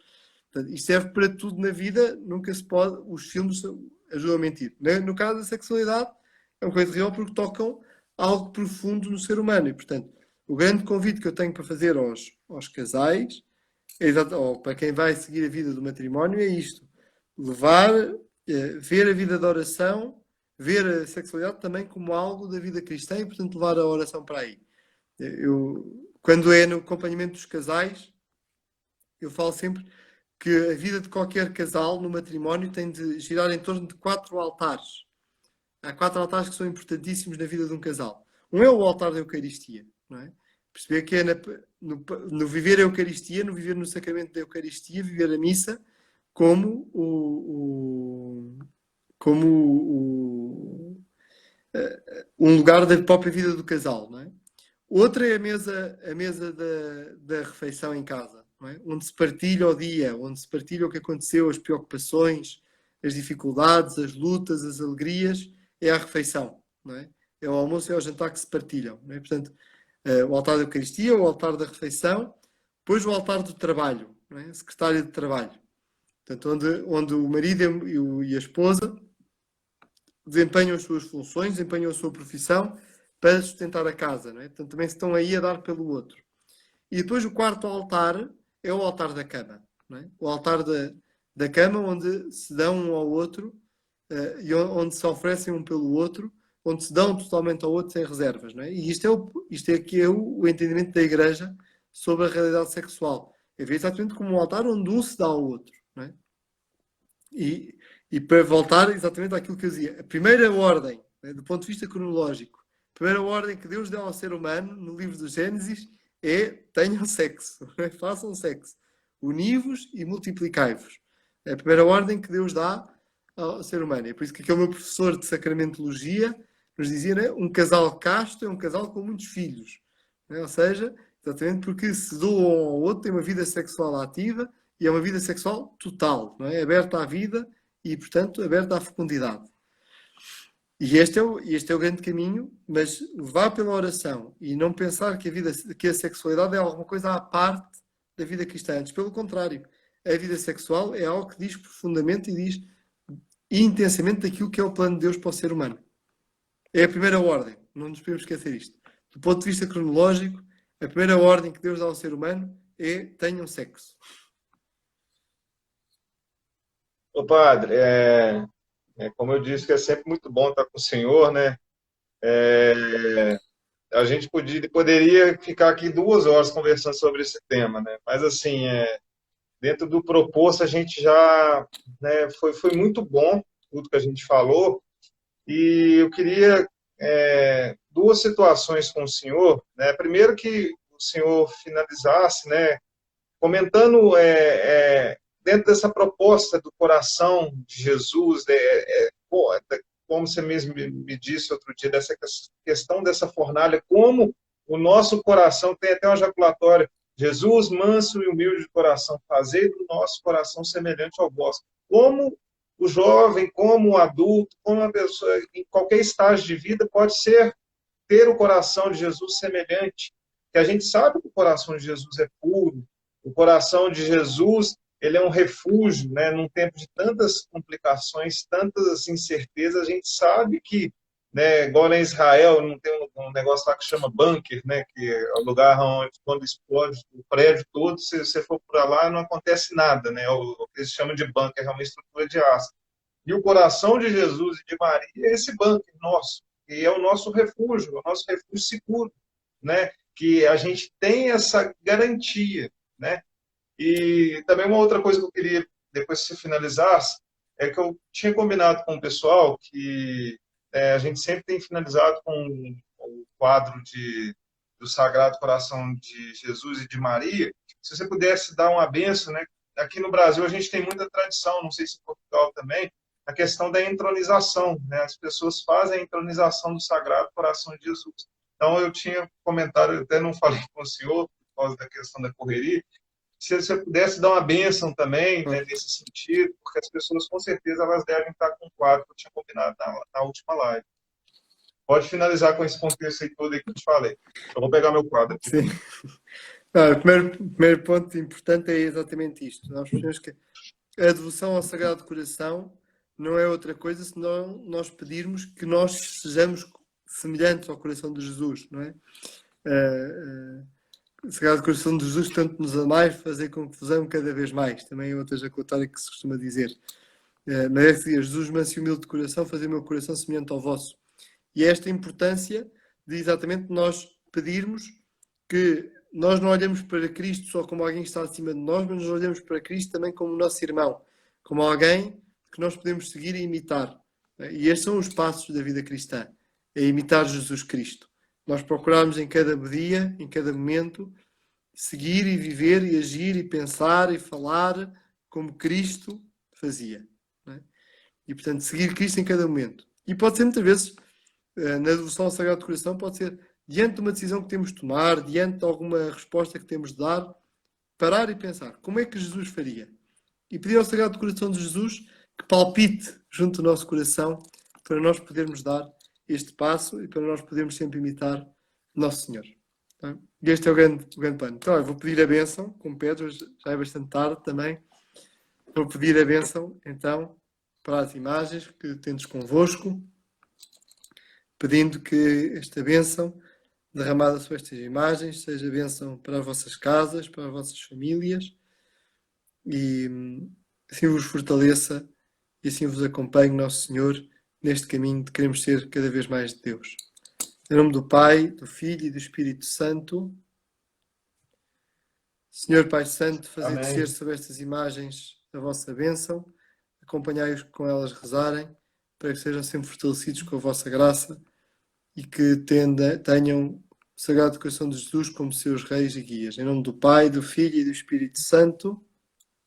Portanto, isto serve para tudo na vida, nunca se pode. Os filmes ajudam a mentir. No caso da sexualidade, é uma coisa real porque tocam algo profundo no ser humano. E, portanto, o grande convite que eu tenho para fazer aos casais, ou para quem vai seguir a vida do matrimónio, é isto: ver a vida da oração, ver a sexualidade também como algo da vida cristã e, portanto, levar a oração para aí. Quando é no acompanhamento dos casais, eu falo sempre que a vida de qualquer casal no matrimónio tem de girar em torno de 4 altares. Há 4 altares que são importantíssimos na vida de um casal. Um é o altar da Eucaristia, não é? Perceber que é no viver a Eucaristia, no viver no sacramento da Eucaristia, viver a missa como um lugar da própria vida do casal, não é? Outra é a mesa da refeição em casa, não é? Onde se partilha o dia, onde se partilha o que aconteceu, as preocupações, as dificuldades, as lutas, as alegrias, é a refeição, não é? É o almoço e é o jantar que se partilham, não é? Portanto, o altar da Eucaristia, o altar da refeição, depois o altar do trabalho, não é? A secretária de trabalho. Portanto, onde o marido e a esposa desempenham as suas funções, desempenham a sua profissão para sustentar a casa, não é? Portanto, também se estão aí a dar pelo outro. E depois o quarto altar é o altar da cama, não é? O altar da cama onde se dão um ao outro e onde se oferecem um pelo outro onde se dão totalmente ao outro sem reservas, não é? E isto é que é o entendimento da Igreja sobre a realidade sexual. É ver exatamente como um altar onde um se dá ao outro, não é? E para voltar exatamente àquilo que eu dizia, a primeira ordem, né, do ponto de vista cronológico, a primeira ordem que Deus deu ao ser humano no livro do Gênesis é: tenham sexo, né? Façam sexo, uni-vos e multiplicai-vos. É a primeira ordem que Deus dá ao ser humano. É por isso que aquele meu professor de sacramentologia nos dizia, né, um casal casto é um casal com muitos filhos. Né? Ou seja, exatamente porque se doam ao outro, tem uma vida sexual ativa e é uma vida sexual total, não é? Aberta à vida e, portanto, aberta à fecundidade. E este é o grande caminho, mas vá pela oração e não pensar que a sexualidade é alguma coisa à parte da vida cristã. Antes, pelo contrário, a vida sexual é algo que diz profundamente e diz intensamente daquilo que é o plano de Deus para o ser humano. É a primeira ordem, não nos podemos esquecer isto. Do ponto de vista cronológico, a primeira ordem que Deus dá ao ser humano é: tenham sexo. Ô padre, como eu disse, que é sempre muito bom estar com o senhor, né? A gente poderia ficar aqui 2 horas conversando sobre esse tema, né? Mas assim, dentro do proposto a gente já, né, foi muito bom tudo que a gente falou, e eu queria 2 situações com o senhor, né? Primeiro que o senhor finalizasse, né, comentando dentro dessa proposta do coração de Jesus, como você mesmo me disse outro dia, dessa questão dessa fornalha, como o nosso coração tem até uma jaculatória: Jesus, manso e humilde de coração, fazei do nosso coração semelhante ao vosso. Como o jovem, como o adulto, como a pessoa, em qualquer estágio de vida, pode ter o coração de Jesus semelhante, que a gente sabe que o coração de Jesus é puro, o coração de Jesus, ele é um refúgio, né? Num tempo de tantas complicações, tantas incertezas, a gente sabe que, né, igual em Israel, não tem um negócio lá que chama bunker, né, que é o lugar onde, quando explode o prédio todo, se você for para lá, não acontece nada, né? O que eles chamam de bunker é uma estrutura de aço. E o coração de Jesus e de Maria é esse bunker nosso, que é o nosso refúgio seguro, né? Que a gente tem essa garantia, né? E também uma outra coisa que eu queria, depois que você finalizasse, é que eu tinha combinado com o pessoal que a gente sempre tem finalizado com o quadro do Sagrado Coração de Jesus e de Maria. Se você pudesse dar uma bênção, né? Aqui no Brasil a gente tem muita tradição, não sei se em Portugal também, a questão da entronização, né? As pessoas fazem a entronização do Sagrado Coração de Jesus. Então eu tinha comentado, eu até não falei com o senhor por causa da questão da correria, se você pudesse dar uma bênção também, né, nesse sentido, porque as pessoas com certeza elas devem estar com o quadro que eu tinha combinado na última live. Pode finalizar com esse contexto aí todo aí que eu te falei. Eu vou pegar meu quadro aqui. Sim. Não, o primeiro ponto importante é exatamente isto. Nós percebemos que a devoção ao Sagrado Coração não é outra coisa senão nós pedirmos que nós sejamos semelhantes ao coração de Jesus, não é? O Sagrado Coração de Jesus tanto nos amai, fazer com que vos ame cada vez mais. Também é outra jaculatória que se costuma dizer. Mas é que Jesus, manso e humilde de coração, fazer o meu coração semelhante ao vosso. E é esta importância de exatamente nós pedirmos que nós não olhamos para Cristo só como alguém que está acima de nós, mas nós olhamos para Cristo também como nosso irmão, como alguém que nós podemos seguir e imitar. E estes são os passos da vida cristã, é imitar Jesus Cristo. Nós procurarmos em cada dia, em cada momento, seguir e viver e agir e pensar e falar como Cristo fazia. Não é? E, portanto, seguir Cristo em cada momento. E pode ser muitas vezes, na devoção ao Sagrado Coração, pode ser diante de uma decisão que temos de tomar, diante de alguma resposta que temos de dar, parar e pensar, como é que Jesus faria? E pedir ao Sagrado Coração de Jesus que palpite junto do nosso coração para nós podermos dar este passo e para nós podermos sempre imitar Nosso Senhor. Tá? E este é o grande plano. Então, eu vou pedir a bênção, como Pedro, já é bastante tarde também. Vou pedir a bênção, então, para as imagens que tendes convosco, pedindo que esta bênção derramada sobre estas imagens seja bênção para as vossas casas, para as vossas famílias, e assim vos fortaleça e assim vos acompanhe Nosso Senhor neste caminho de queremos ser cada vez mais de Deus. Em nome do Pai, do Filho e do Espírito Santo. Senhor Pai Santo, fazei Amém. descer sobre estas imagens a vossa bênção, acompanhai-os com elas rezarem, para que sejam sempre fortalecidos com a vossa graça e que tenham o Sagrado Coração de Jesus como seus reis e guias. Em nome do Pai, do Filho e do Espírito Santo.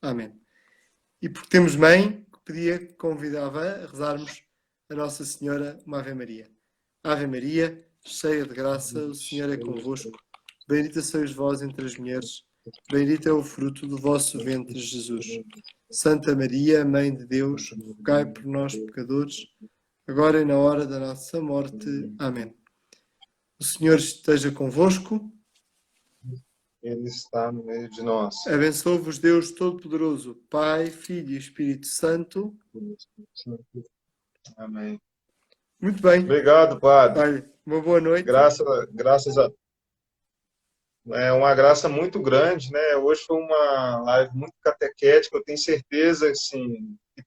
Amém. E porque temos mãe, convidava a rezarmos a Nossa Senhora uma Ave Maria. Ave Maria, cheia de graça, o Senhor é convosco. Bendita sois vós entre as mulheres, bendito é o fruto do vosso ventre, Jesus. Santa Maria, Mãe de Deus, rogai por nós, pecadores, agora e na hora da nossa morte. Amém. O Senhor esteja convosco. Ele está no meio de nós. Abençoe-vos Deus Todo-Poderoso, Pai, Filho e Espírito Santo. Amém. Muito bem. Obrigado, Padre. Olha, uma boa noite. Graças a... É uma graça muito grande, né? Hoje foi uma live muito catequética, eu tenho certeza, assim, que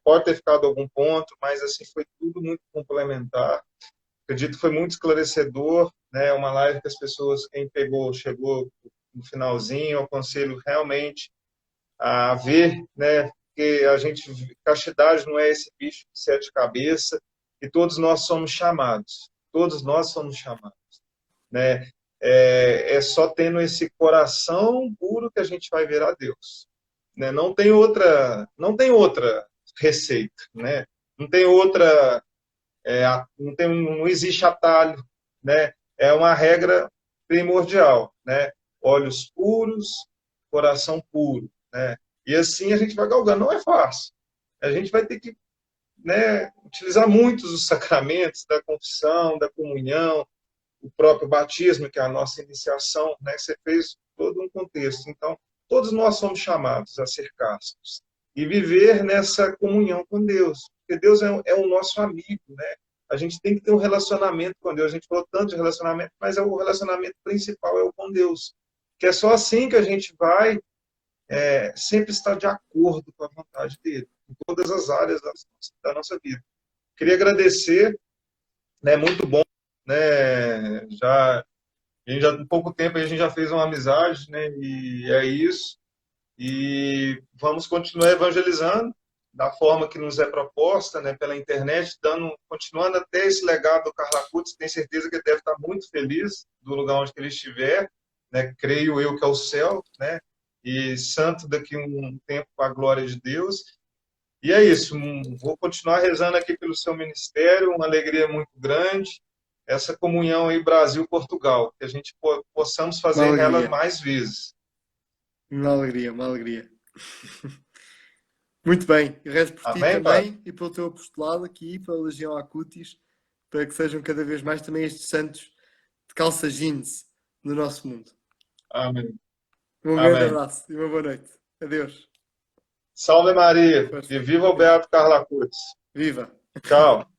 pode ter ficado algum ponto, mas, assim, foi tudo muito complementar. Acredito que foi muito esclarecedor, né? Uma live que as pessoas, quem pegou, chegou no finalzinho, eu aconselho realmente a ver, né? Porque castidade não é esse bicho de sete cabeças, e todos nós somos chamados, né? É só tendo esse coração puro que a gente vai ver a Deus, né? Não tem outra receita, né? Não tem outra, não existe atalho, né? É uma regra primordial, né? Olhos puros, coração puro, né? E assim a gente vai galgando. Não é fácil. A gente vai ter que, né, utilizar muitos os sacramentos da confissão, da comunhão, o próprio batismo, que é a nossa iniciação, né? Você fez todo um contexto. Então, todos nós somos chamados a ser castos e viver nessa comunhão com Deus, porque Deus é o nosso amigo, né? A gente tem que ter um relacionamento com Deus. A gente falou tanto de relacionamento, mas o relacionamento principal é o com Deus, que é só assim que a gente vai sempre estar de acordo com a vontade dele, em todas as áreas da nossa vida. Queria agradecer, né? Muito bom, né? Em pouco tempo a gente já fez uma amizade, né? E é isso. E vamos continuar evangelizando da forma que nos é proposta, né? Pela internet, continuando até esse legado do Carla Cutts. Tenho certeza que ele deve estar muito feliz do lugar onde ele estiver, né? Creio eu que é o céu, né? E santo daqui a um tempo para a glória de Deus. E é isso. Vou continuar rezando aqui pelo seu ministério, uma alegria muito grande. Essa comunhão aí Brasil-Portugal, que a gente possamos fazer ela mais vezes. Uma alegria, uma alegria. Muito bem, e rezo por ti também, Padre? E pelo teu apostolado aqui, pela Legião Acutis, para que sejam cada vez mais também estes santos de calça jeans no nosso mundo. Amém. Um grande abraço e uma boa noite. Adeus. Salve Maria. E viva o Beato Carla Cutts. Viva. Tchau.